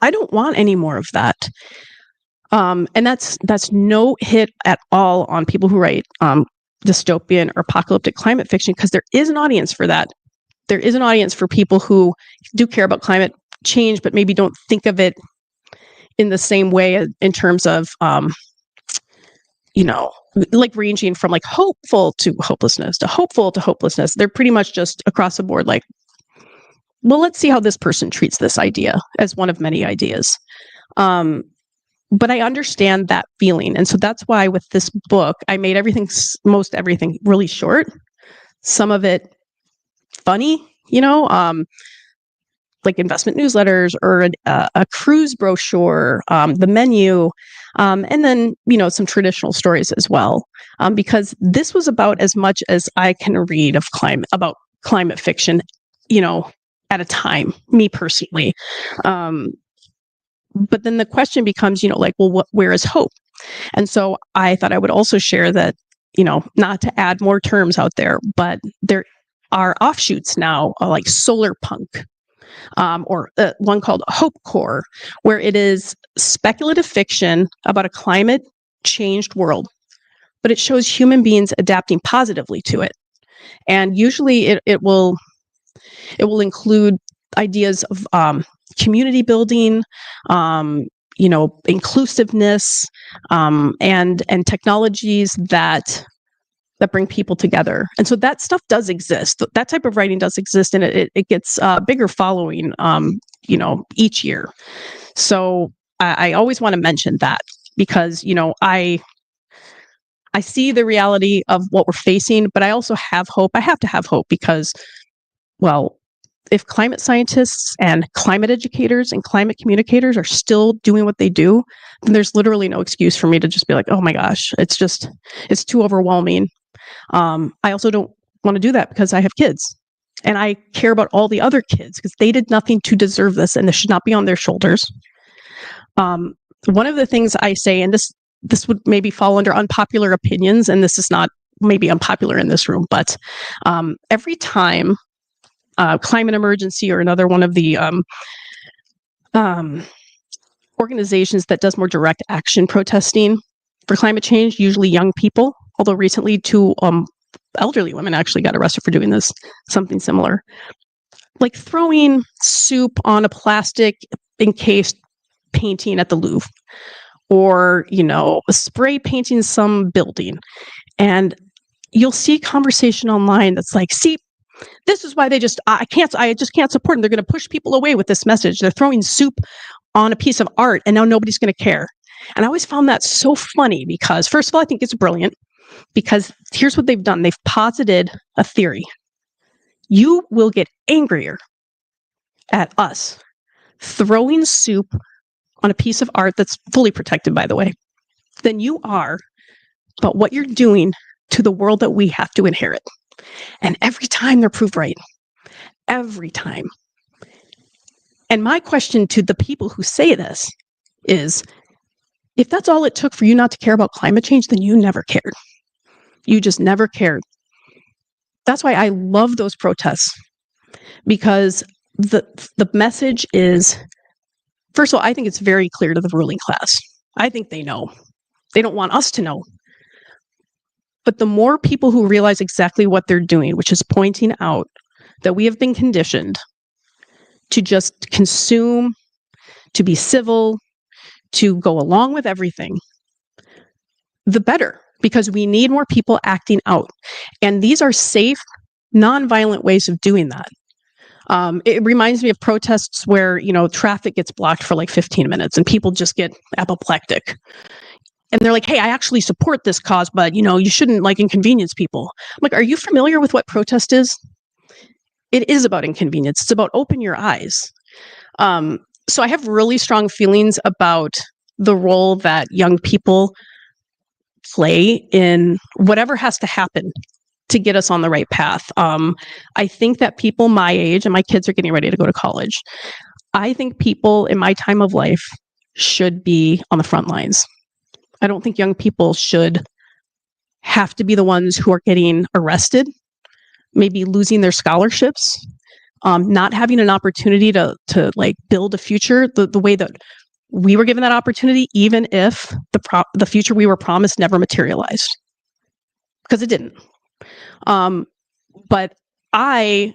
I don't want any more of that. And that's no hit at all on people who write dystopian or apocalyptic climate fiction, because there is an audience for that. There is an audience for people who do care about climate change, but maybe don't think of it in the same way in terms of, like ranging from like hopeful to hopelessness to hopeful to hopelessness. They're pretty much just across the board like, well, let's see how this person treats this idea as one of many ideas. But I understand that feeling. And so that's why with this book, I made most everything really short. Some of it funny, like investment newsletters or a cruise brochure, the menu, and then, some traditional stories as well. Because this was about as much as I can read about climate fiction, at a time, me personally. But then the question becomes, well, where is hope? And so I thought I would also share that, not to add more terms out there, but there are offshoots now, like solar punk, or one called Hope Core, where it is speculative fiction about a climate changed world, but it shows human beings adapting positively to it. And usually it will include ideas of community building, inclusiveness, and technologies that bring people together. And so that stuff does exist. That type of writing does exist, and it gets bigger following, each year. So I always want to mention that because, I see the reality of what we're facing, but I also have hope. I have to have hope because, well, if climate scientists and climate educators and climate communicators are still doing what they do, then there's literally no excuse for me to just be like, oh my gosh, it's too overwhelming. I also don't want to do that because I have kids and I care about all the other kids because they did nothing to deserve this and this should not be on their shoulders. One of the things I say, and this would maybe fall under unpopular opinions, and this is not maybe unpopular in this room, but every time climate emergency or another one of the organizations that does more direct action protesting for climate change, usually young people, although recently two elderly women actually got arrested for doing something similar, like throwing soup on a plastic encased painting at the Louvre, or spray painting some building, and you'll see conversation online that's like, see, this is why I just can't support them. They're going to push people away with this message. They're throwing soup on a piece of art and now nobody's going to care. And I always found that so funny because, first of all, I think it's brilliant because here's what they've done. They've posited a theory. You will get angrier at us throwing soup on a piece of art that's fully protected, by the way, than you are about what you're doing to the world that we have to inherit. And every time they're proved right. Every time. And my question to the people who say this is, if that's all it took for you not to care about climate change, then you never cared. You just never cared. That's why I love those protests, because the message is, first of all, I think it's very clear to the ruling class. I think they know. They don't want us to know. But the more people who realize exactly what they're doing, which is pointing out that we have been conditioned to just consume, to be civil, to go along with everything, the better, because we need more people acting out. And these are safe, nonviolent ways of doing that. It reminds me of protests where, traffic gets blocked for like 15 minutes and people just get apoplectic. And they're like, hey, I actually support this cause, but, you shouldn't inconvenience people. I'm like, are you familiar with what protest is? It is about inconvenience. It's about open your eyes. So I have really strong feelings about the role that young people play in whatever has to happen to get us on the right path. I think that people my age, and my kids are getting ready to go to college, I think people in my time of life should be on the front lines. I don't think young people should have to be the ones who are getting arrested, maybe losing their scholarships, not having an opportunity to build a future the way that we were given that opportunity, even if the future we were promised never materialized, because it didn't. But I,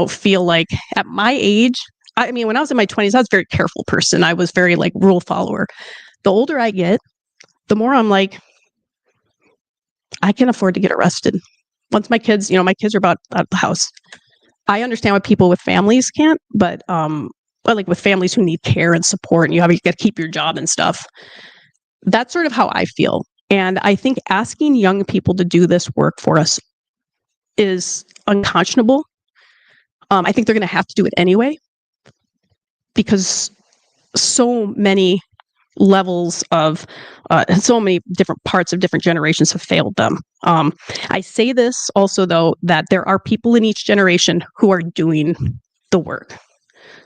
feel like at my age, when I was in my 20s, I was a very careful person. I was very rule follower. The older I get, the more I'm like, I can afford to get arrested. Once my kids are about out of the house. I understand why people with families can't, but with families who need care and support, and you got to keep your job and stuff. That's sort of how I feel. And I think asking young people to do this work for us is unconscionable. I think they're going to have to do it anyway, because so many levels of so many different parts of different generations have failed them. I say this also, though, that there are people in each generation who are doing the work.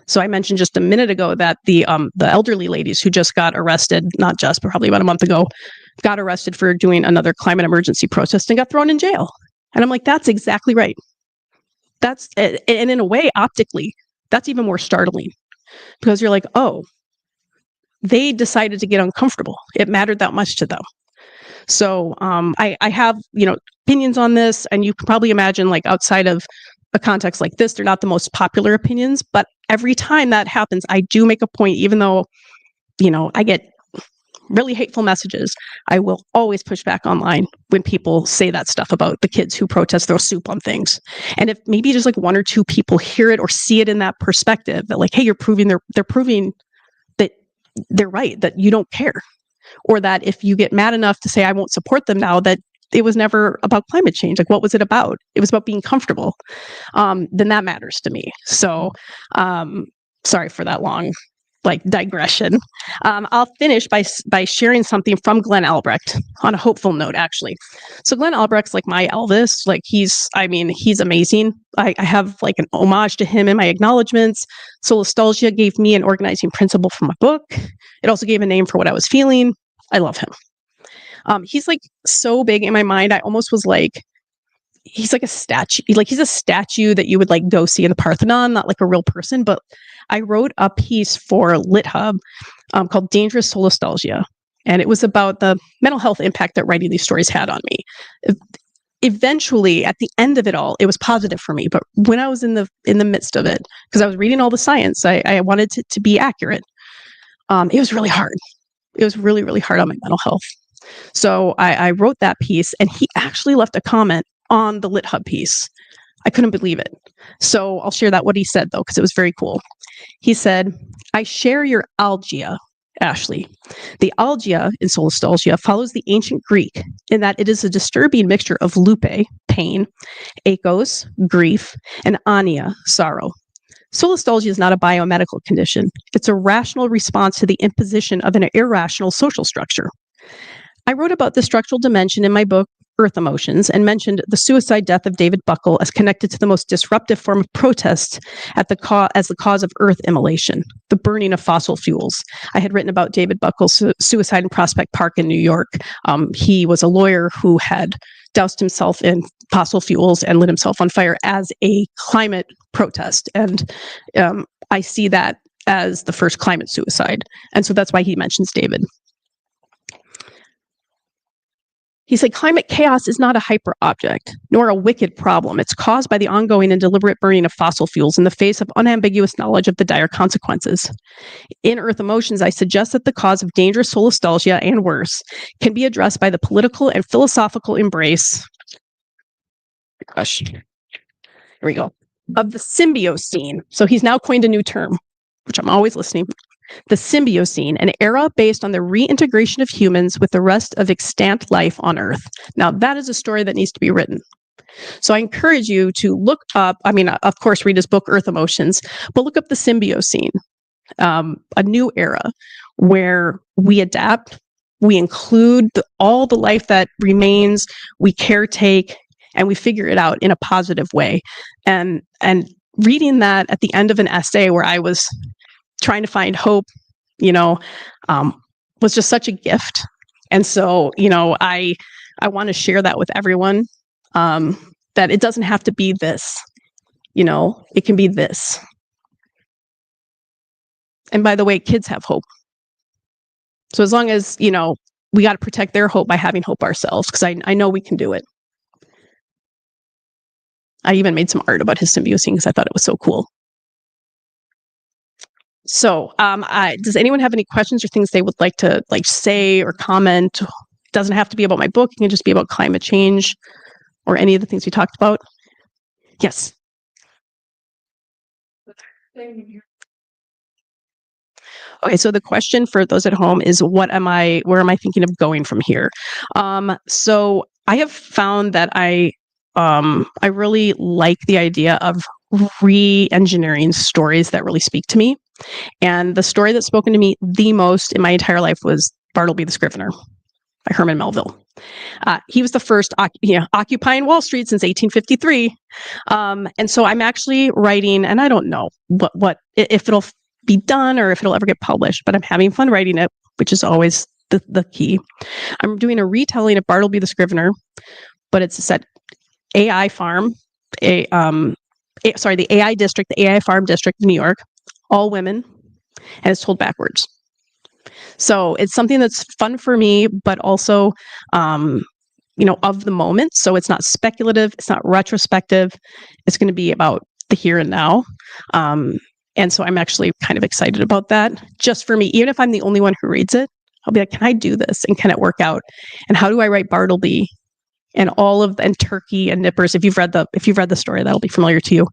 So I mentioned just a minute ago that the elderly ladies who just got arrested, not just, but probably about a month ago, got arrested for doing another climate emergency protest and got thrown in jail. And I'm like, that's exactly right. And in a way, optically, that's even more startling, because you're like, oh, they decided to get uncomfortable. It mattered that much to them. So I have, opinions on this, and you can probably imagine, outside of a context like this, they're not the most popular opinions, but every time that happens, I do make a point, even though, I get really hateful messages, I will always push back online when people say that stuff about the kids who protest, throw soup on things. And if maybe just one or two people hear it or see it in that perspective, that hey, they're proving that they're right, that you don't care. Or that if you get mad enough to say, I won't support them now, that it was never about climate change. What was it about? It was about being comfortable. Then that matters to me. So sorry for that long digression. I'll finish by sharing something from Glenn Albrecht on a hopeful note, actually. So Glenn Albrecht's my Elvis. He's amazing. I have an homage to him in my acknowledgments. Solastalgia gave me an organizing principle for my book. It also gave a name for what I was feeling. I love him. He's so big in my mind. I almost was he's a statue. He's a statue that you would go see in the Parthenon, not a real person. But I wrote a piece for LitHub called Dangerous Solastalgia. And it was about the mental health impact that writing these stories had on me. Eventually, at the end of it all, it was positive for me. But when I was in the midst of it, because I was reading all the science, I wanted it to be accurate. It was really hard. It was really, really hard on my mental health. So I wrote that piece, and he actually left a comment on the LitHub piece. I couldn't believe it. So I'll share what he said, though, because it was very cool. He said, I share your algia Ashley. The algia in solastalgia follows the ancient Greek in that it is a disturbing mixture of lupe, pain, akos, grief, and ania, sorrow. Solastalgia is not a biomedical condition. It's a rational response to the imposition of an irrational social structure. I wrote about the structural dimension in my book, Earth Emotions, and mentioned the suicide death of David Buckle as connected to the most disruptive form of protest as the cause of Earth immolation, the burning of fossil fuels. I had written about David Buckle's suicide in Prospect Park in New York. He was a lawyer who had doused himself in fossil fuels and lit himself on fire as a climate protest. And I see that as the first climate suicide. And so that's why he mentions David. He said, climate chaos is not a hyper object, nor a wicked problem. It's caused by the ongoing and deliberate burning of fossil fuels in the face of unambiguous knowledge of the dire consequences. In Earth Emotions, I suggest that the cause of dangerous solastalgia and worse can be addressed by the political and philosophical embrace. Gosh, here we go. Of the symbiocene. So he's now coined a new term, which I'm always listening. The symbiocene, an era based on the reintegration of humans with the rest of extant life on Earth. Now, that is a story that needs to be written. So I encourage you to look up, of course, read his book, Earth Emotions, but look up the symbiocene, a new era where we adapt, we include all the life that remains, we caretake, and we figure it out in a positive way. And reading that at the end of an essay where I was trying to find hope, was just such a gift. And so, I want to share that with everyone, that it doesn't have to be this, it can be this. And by the way, kids have hope. So as long as, we got to protect their hope by having hope ourselves, because I know we can do it. I even made some art about his symbiocene because I thought it was so cool. So, does anyone have any questions or things they would like to say or comment? It doesn't have to be about my book. It can just be about climate change or any of the things we talked about. Yes. Okay, so the question for those at home is, where am I thinking of going from here? So I have found that I really like the idea of re-engineering stories that really speak to me. And the story that's spoken to me the most in my entire life was Bartleby the Scrivener by Herman Melville. He was the first occupying Wall Street since 1853. And so I'm actually writing, and I don't know what if it'll be done or if it'll ever get published, but I'm having fun writing it, which is always the key. I'm doing a retelling of Bartleby the Scrivener, but it's set AI farm, the AI district, the AI farm district of New York, all women, and it's told backwards. So it's something that's fun for me, but also, of the moment. So it's not speculative, it's not retrospective. It's going to be about the here and now. And so I'm actually kind of excited about that. Just for me, even if I'm the only one who reads it, I'll be like, can I do this? And can it work out? And how do I write Bartleby? And and Turkey and Nippers, if you've read the story, that'll be familiar to you,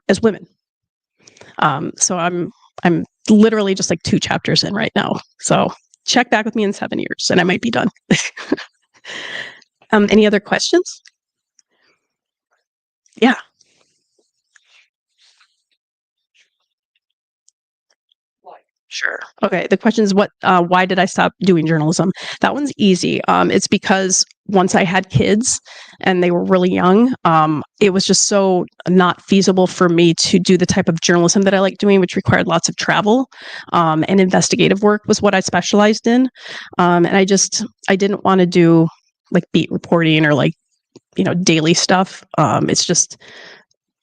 as women. So I'm literally just like 2 chapters in right now. So check back with me in 7 years and I might be done. Any other questions? Yeah. Sure. Okay. The question is, why did I stop doing journalism? That one's easy. It's because once I had kids and they were really young, it was just so not feasible for me to do the type of journalism that I like doing, which required lots of travel, and investigative work was what I specialized in. And I didn't want to do like beat reporting or daily stuff. It's just,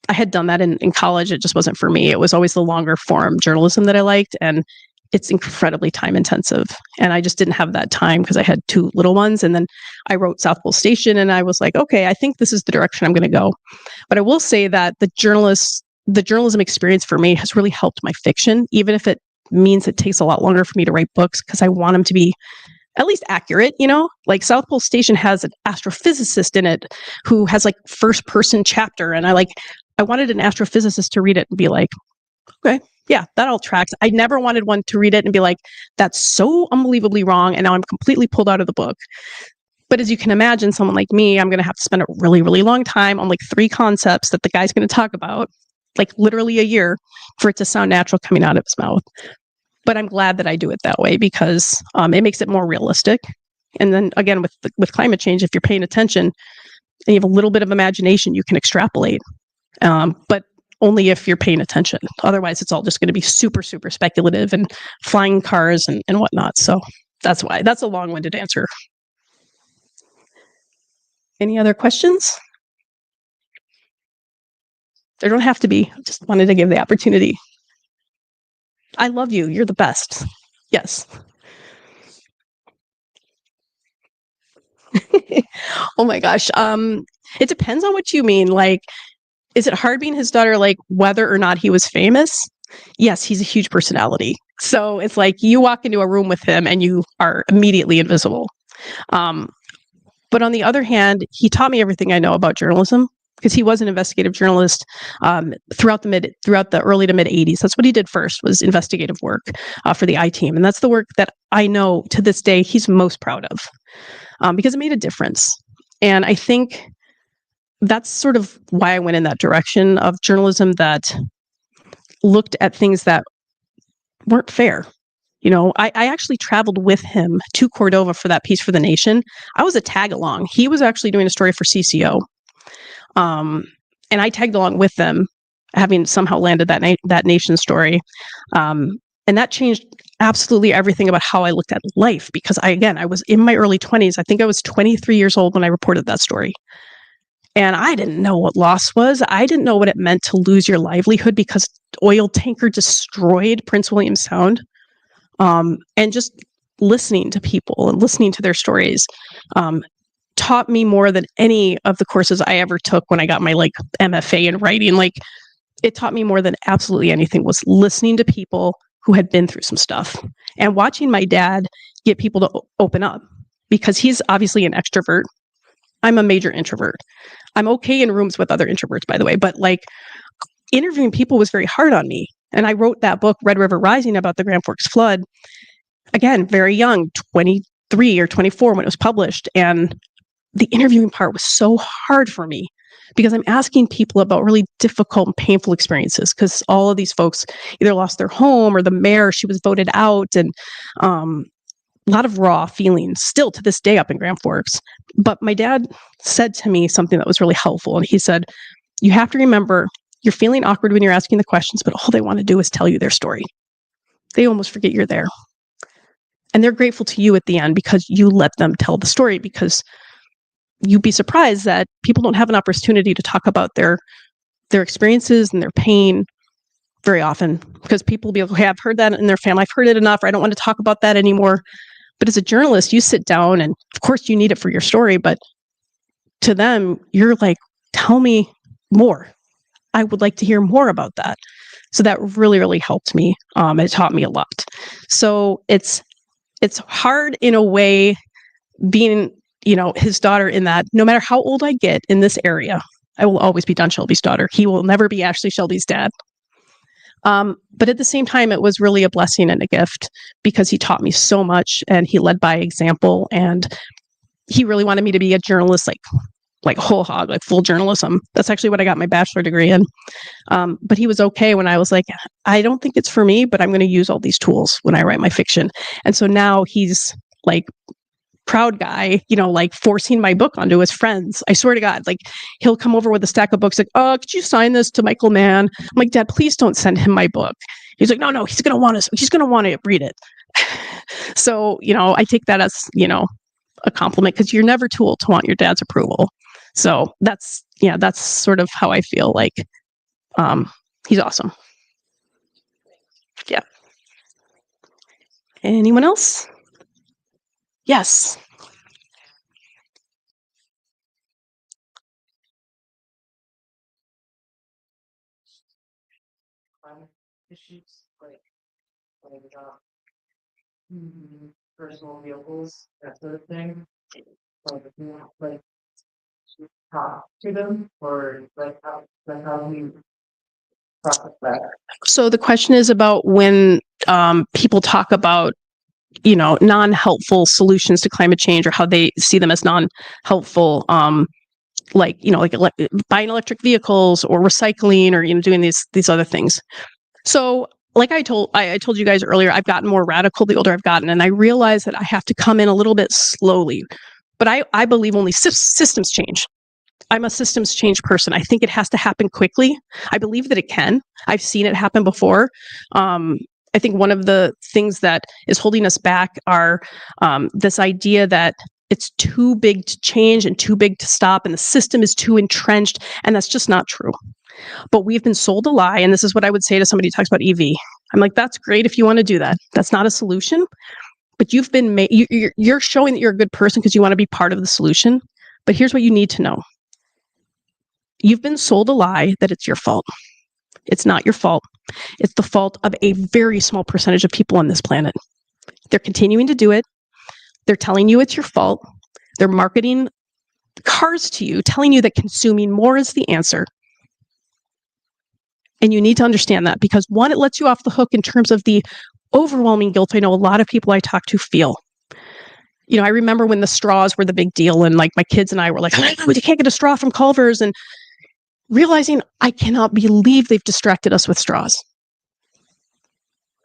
I had done that in college. It just wasn't for me. It was always the longer form journalism that I liked. And it's incredibly time intensive. And I just didn't have that time because I had 2 little ones. And then I wrote South Pole Station and I was like, okay, I think this is the direction I'm going to go. But I will say that the journalism experience for me has really helped my fiction, even if it means it takes a lot longer for me to write books because I want them to be at least accurate, like South Pole Station has an astrophysicist in it who has first person chapter. And I wanted an astrophysicist to read it and be like, okay, Yeah, that all tracks. I never wanted one to read it and be like, that's so unbelievably wrong. And now I'm completely pulled out of the book. But as you can imagine, someone like me, I'm going to have to spend a really, really long time on like 3 concepts that the guy's going to talk about, like literally a year, for it to sound natural coming out of his mouth. But I'm glad that I do it that way because it makes it more realistic. And then again, with climate change, if you're paying attention and you have a little bit of imagination, you can extrapolate. But only if you're paying attention. Otherwise, it's all just going to be super, super speculative and flying cars and whatnot. So that's why. That's a long-winded answer. Any other questions? There don't have to be. Just wanted to give the opportunity. I love you. You're the best. Yes. Oh my gosh. It depends on what you mean. Like, is it hard being his daughter, like whether or not he was famous? Yes, he's a huge personality. So it's like you walk into a room with him and you are immediately invisible. Um, but on the other hand, he taught me everything I know about journalism because he was an investigative journalist throughout the early to mid 80s. That's what he did first, was investigative work for the I team. And that's the work that I know to this day he's most proud of because it made a difference. And I think that's sort of why I went in that direction of journalism that looked at things that weren't fair. You know, I actually traveled with him to Cordova for that piece for The Nation. I was a tag along. He was actually doing a story for CCO. And I tagged along with them, having somehow landed that Nation story. And that changed absolutely everything about how I looked at life because I was in my early 20s. I think I was 23 years old when I reported that story. And I didn't know what loss was. I didn't know what it meant to lose your livelihood because oil tanker destroyed Prince William Sound. And just listening to people and listening to their stories taught me more than any of the courses I ever took when I got my like MFA in writing. Like it taught me more than absolutely anything was listening to people who had been through some stuff and watching my dad get people to open up because he's obviously an extrovert. I'm a major introvert. I'm okay in rooms with other introverts, by the way, but like interviewing people was very hard on me. And I wrote that book, Red River Rising, about the Grand Forks flood. Again, very young, 23 or 24 when it was published. And the interviewing part was so hard for me because I'm asking people about really difficult and painful experiences because all of these folks either lost their home or the mayor, she was voted out, and a lot of raw feelings still to this day up in Grand Forks. But my dad said to me something that was really helpful. And he said, you have to remember you're feeling awkward when you're asking the questions, but all they want to do is tell you their story. They almost forget you're there. And they're grateful to you at the end because you let them tell the story, because you'd be surprised that people don't have an opportunity to talk about their experiences and their pain very often, because people will be like, okay, I've heard that in their family. I've heard it enough, or I don't want to talk about that anymore. But as a journalist, you sit down and of course you need it for your story, but to them, you're like, tell me more. I would like to hear more about that. So that really, really helped me. It taught me a lot. So it's hard in a way being, his daughter, in that no matter how old I get in this area, I will always be Don Shelby's daughter. He will never be Ashley Shelby's dad. But at the same time, it was really a blessing and a gift because he taught me so much and he led by example. And he really wanted me to be a journalist, like whole hog, like full journalism. That's actually what I got my bachelor degree in. But he was okay when I was like, I don't think it's for me, but I'm going to use all these tools when I write my fiction. And so now he's like, proud guy, like forcing my book onto his friends. I swear to God, like he'll come over with a stack of books like, oh, could you sign this to Michael Mann? I'm like, Dad, please don't send him my book. He's like, no, he's going to want to read it. So, I take that as, a compliment because you're never too old to want your dad's approval. So that's sort of how I feel like he's awesome. Yeah. Anyone else? Yes. Issues personal vehicles, that sort of thing. Like talk to them, or like how we process that? So the question is about when people talk about, non-helpful solutions to climate change, or how they see them as non-helpful, like buying electric vehicles or recycling, or doing these other things. So like I told you guys earlier, I've gotten more radical the older I've gotten, and I realize that I have to come in a little bit slowly. But I believe only systems change. I'm a systems change person. I think it has to happen quickly. I believe that it can. I've seen it happen before. I think one of the things that is holding us back are this idea that it's too big to change and too big to stop, and the system is too entrenched, and that's just not true. But we've been sold a lie, and this is what I would say to somebody who talks about EV. I'm like, that's great if you want to do that. That's not a solution, but you've been you're showing that you're a good person because you want to be part of the solution. But here's what you need to know. You've been sold a lie that it's your fault. It's not your fault. It's the fault of a very small percentage of people on this planet. They're continuing to do it. They're telling you it's your fault. They're marketing cars to you, telling you that consuming more is the answer. And you need to understand that, because one, it lets you off the hook in terms of the overwhelming guilt I know a lot of people I talk to feel. I remember when the straws were the big deal, and like my kids and I were like, oh, you can't get a straw from Culver's, and realizing I cannot believe they've distracted us with straws.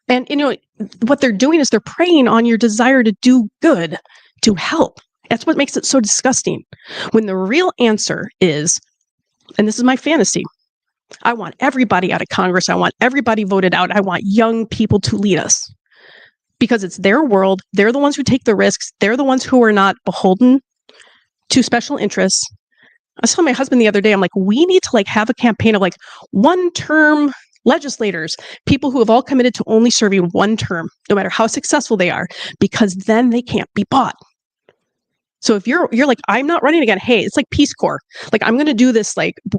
And what they're doing is they're preying on your desire to do good, to help. That's what makes it so disgusting. When the real answer is, and this is my fantasy, I want everybody out of Congress. I want everybody voted out. I want young people to lead us, because it's their world. They're the ones who take the risks. They're the ones who are not beholden to special interests. I was telling my husband the other day, I'm like, we need to have a campaign of one-term legislators, people who have all committed to only serving one term, no matter how successful they are, because then they can't be bought. So if you're like, I'm not running again, hey, it's like Peace Corps. Like, I'm going to do this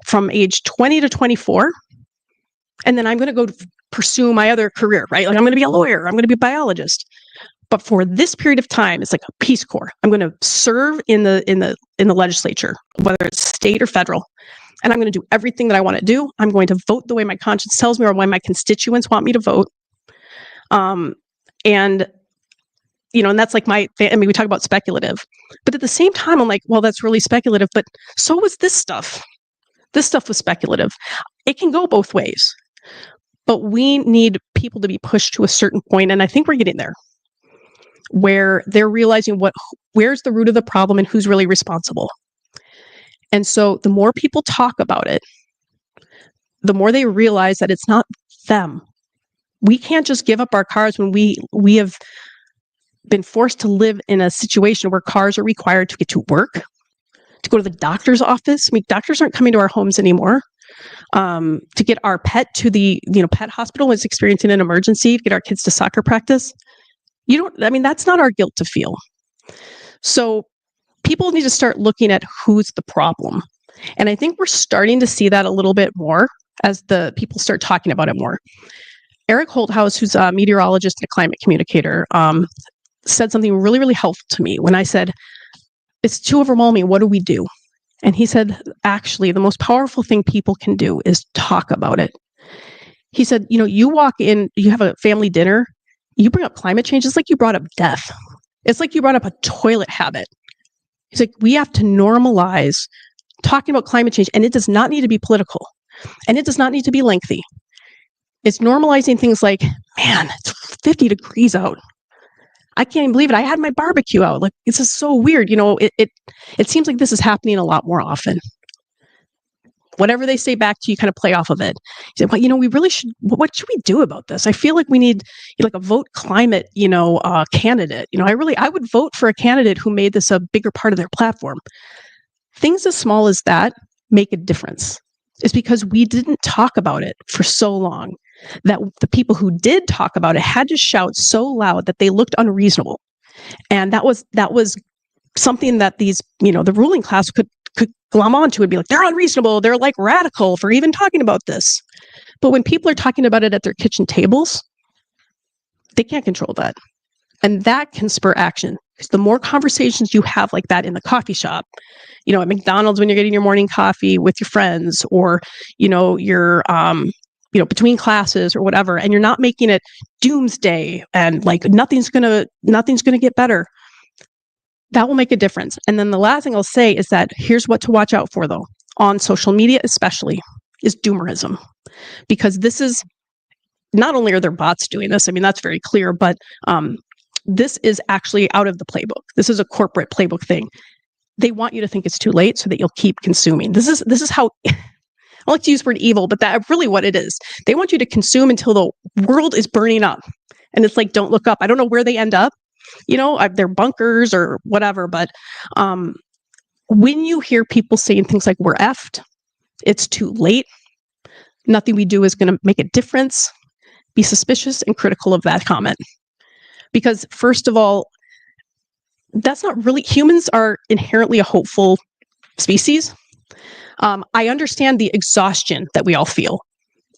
from age 20 to 24, and then I'm going to go pursue my other career, right? Like, I'm going to be a lawyer. I'm going to be a biologist. But for this period of time, it's like a Peace Corps. I'm going to serve in the legislature, whether it's state or federal, and I'm going to do everything that I want to do. I'm going to vote the way my conscience tells me, or when my constituents want me to vote. And that's like we talk about speculative, but at the same time, I'm like, well, that's really speculative, but so was this stuff. This stuff was speculative. It can go both ways, but we need people to be pushed to a certain point, and I think we're getting there, where they're realizing where's the root of the problem and who's really responsible. And so the more people talk about it, the more they realize that it's not them. We can't just give up our cars when we have been forced to live in a situation where cars are required to get to work, to go to the doctor's office. I mean, doctors aren't coming to our homes anymore. To get our pet to the pet hospital when it's experiencing an emergency, to get our kids to soccer practice. That's not our guilt to feel. So people need to start looking at who's the problem. And I think we're starting to see that a little bit more as the people start talking about it more. Eric Holthaus, who's a meteorologist and a climate communicator, said something really, really helpful to me when I said, it's too overwhelming. What do we do? And he said, actually, the most powerful thing people can do is talk about it. He said, you walk in, you have a family dinner, you bring up climate change, it's like you brought up death. It's like you brought up a toilet habit. He's like, we have to normalize talking about climate change, and it does not need to be political, and it does not need to be lengthy. It's normalizing things like, man, it's 50 degrees out. I can't even believe it. I had my barbecue out. Like, it's just so weird. It seems like this is happening a lot more often. Whatever they say back to you, kind of play off of it. You say, well, we really should, what should we do about this? I feel like we need a vote climate, candidate. I would vote for a candidate who made this a bigger part of their platform. Things as small as that make a difference. It's because we didn't talk about it for so long that the people who did talk about it had to shout so loud that they looked unreasonable. And that was something that these, the ruling class could glom onto and be like, they're unreasonable. They're like radical for even talking about this. But when people are talking about it at their kitchen tables, they can't control that. And that can spur action. Because the more conversations you have like that in the coffee shop, at McDonald's when you're getting your morning coffee with your friends, or, you're between classes or whatever, and you're not making it doomsday and like nothing's gonna get better, that will make a difference. And then the last thing I'll say is that here's what to watch out for, though, on social media especially, is doomerism. Because this is, not only are there bots doing this, I mean, that's very clear, but this is actually out of the playbook. This is a corporate playbook thing. They want you to think it's too late so that you'll keep consuming. This is how, I like to use the word evil, but that's really what it is. They want you to consume until the world is burning up. And it's like, don't look up. I don't know where they end up. They're bunkers or whatever. But when you hear people saying things like, we're effed, it's too late, nothing we do is going to make a difference, be suspicious and critical of that comment. Because first of all, that's not really, humans are inherently a hopeful species. I understand the exhaustion that we all feel.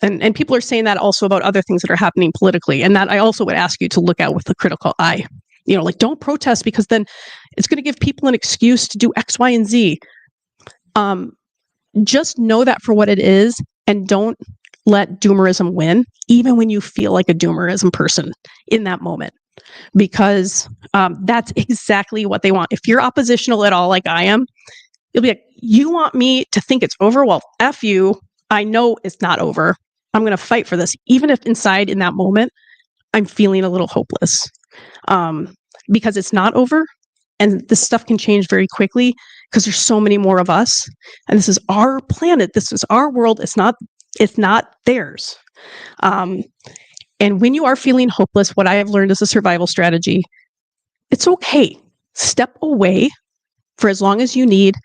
And people are saying that also about other things that are happening politically. And that I also would ask you to look at with a critical eye. Like, don't protest because then it's going to give people an excuse to do X, Y, and Z. Just know that for what it is, and don't let doomerism win, even when you feel like a doomerism person in that moment. Because that's exactly what they want. If you're oppositional at all, like I am, you'll be like, you want me to think it's over? Well, F you. I know it's not over. I'm going to fight for this, even if inside in that moment, I'm feeling a little hopeless, because it's not over. And this stuff can change very quickly because there's so many more of us. And this is our planet. This is our world. It's not theirs. And when you are feeling hopeless, what I have learned as a survival strategy, it's okay. Step away for as long as you need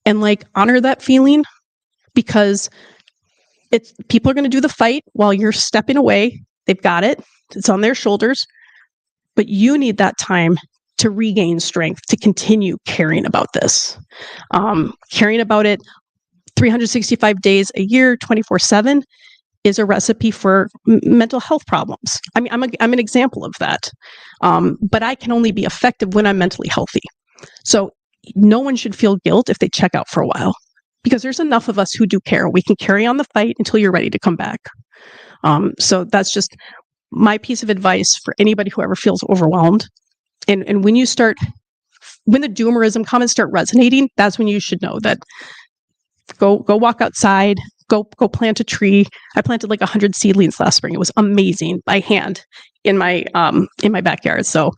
and honor that feeling, because people are going to do the fight while you're stepping away. They've got it. It's on their shoulders. But you need that time to regain strength, to continue caring about this. Caring about it 365 days a year, 24/7 is a recipe for mental health problems. I mean, I'm an example of that. But I can only be effective when I'm mentally healthy. So no one should feel guilt if they check out for a while, because there's enough of us who do care. We can carry on the fight until you're ready to come back. So that's just my piece of advice for anybody who ever feels overwhelmed. And when the doomerism comments start resonating, that's when you should know that go walk outside, go plant a tree. I planted 100 seedlings last spring. It was amazing, by hand, in my backyard. So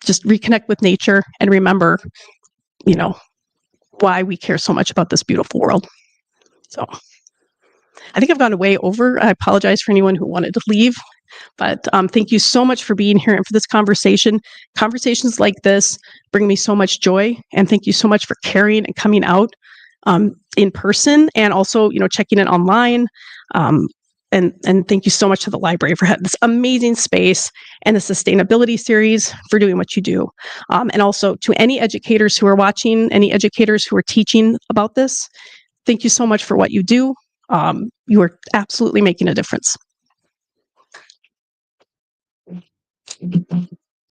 just reconnect with nature and remember, why we care so much about this beautiful world. So I think I've gone way over. I apologize for anyone who wanted to leave, but thank you so much for being here and for this conversation. Conversations like this bring me so much joy, and thank you so much for caring and coming out in person, and also, checking it online. And thank you so much to the library for having this amazing space and the sustainability series, for doing what you do. And also to any educators who are watching, any educators who are teaching about this, thank you so much for what you do. You are absolutely making a difference.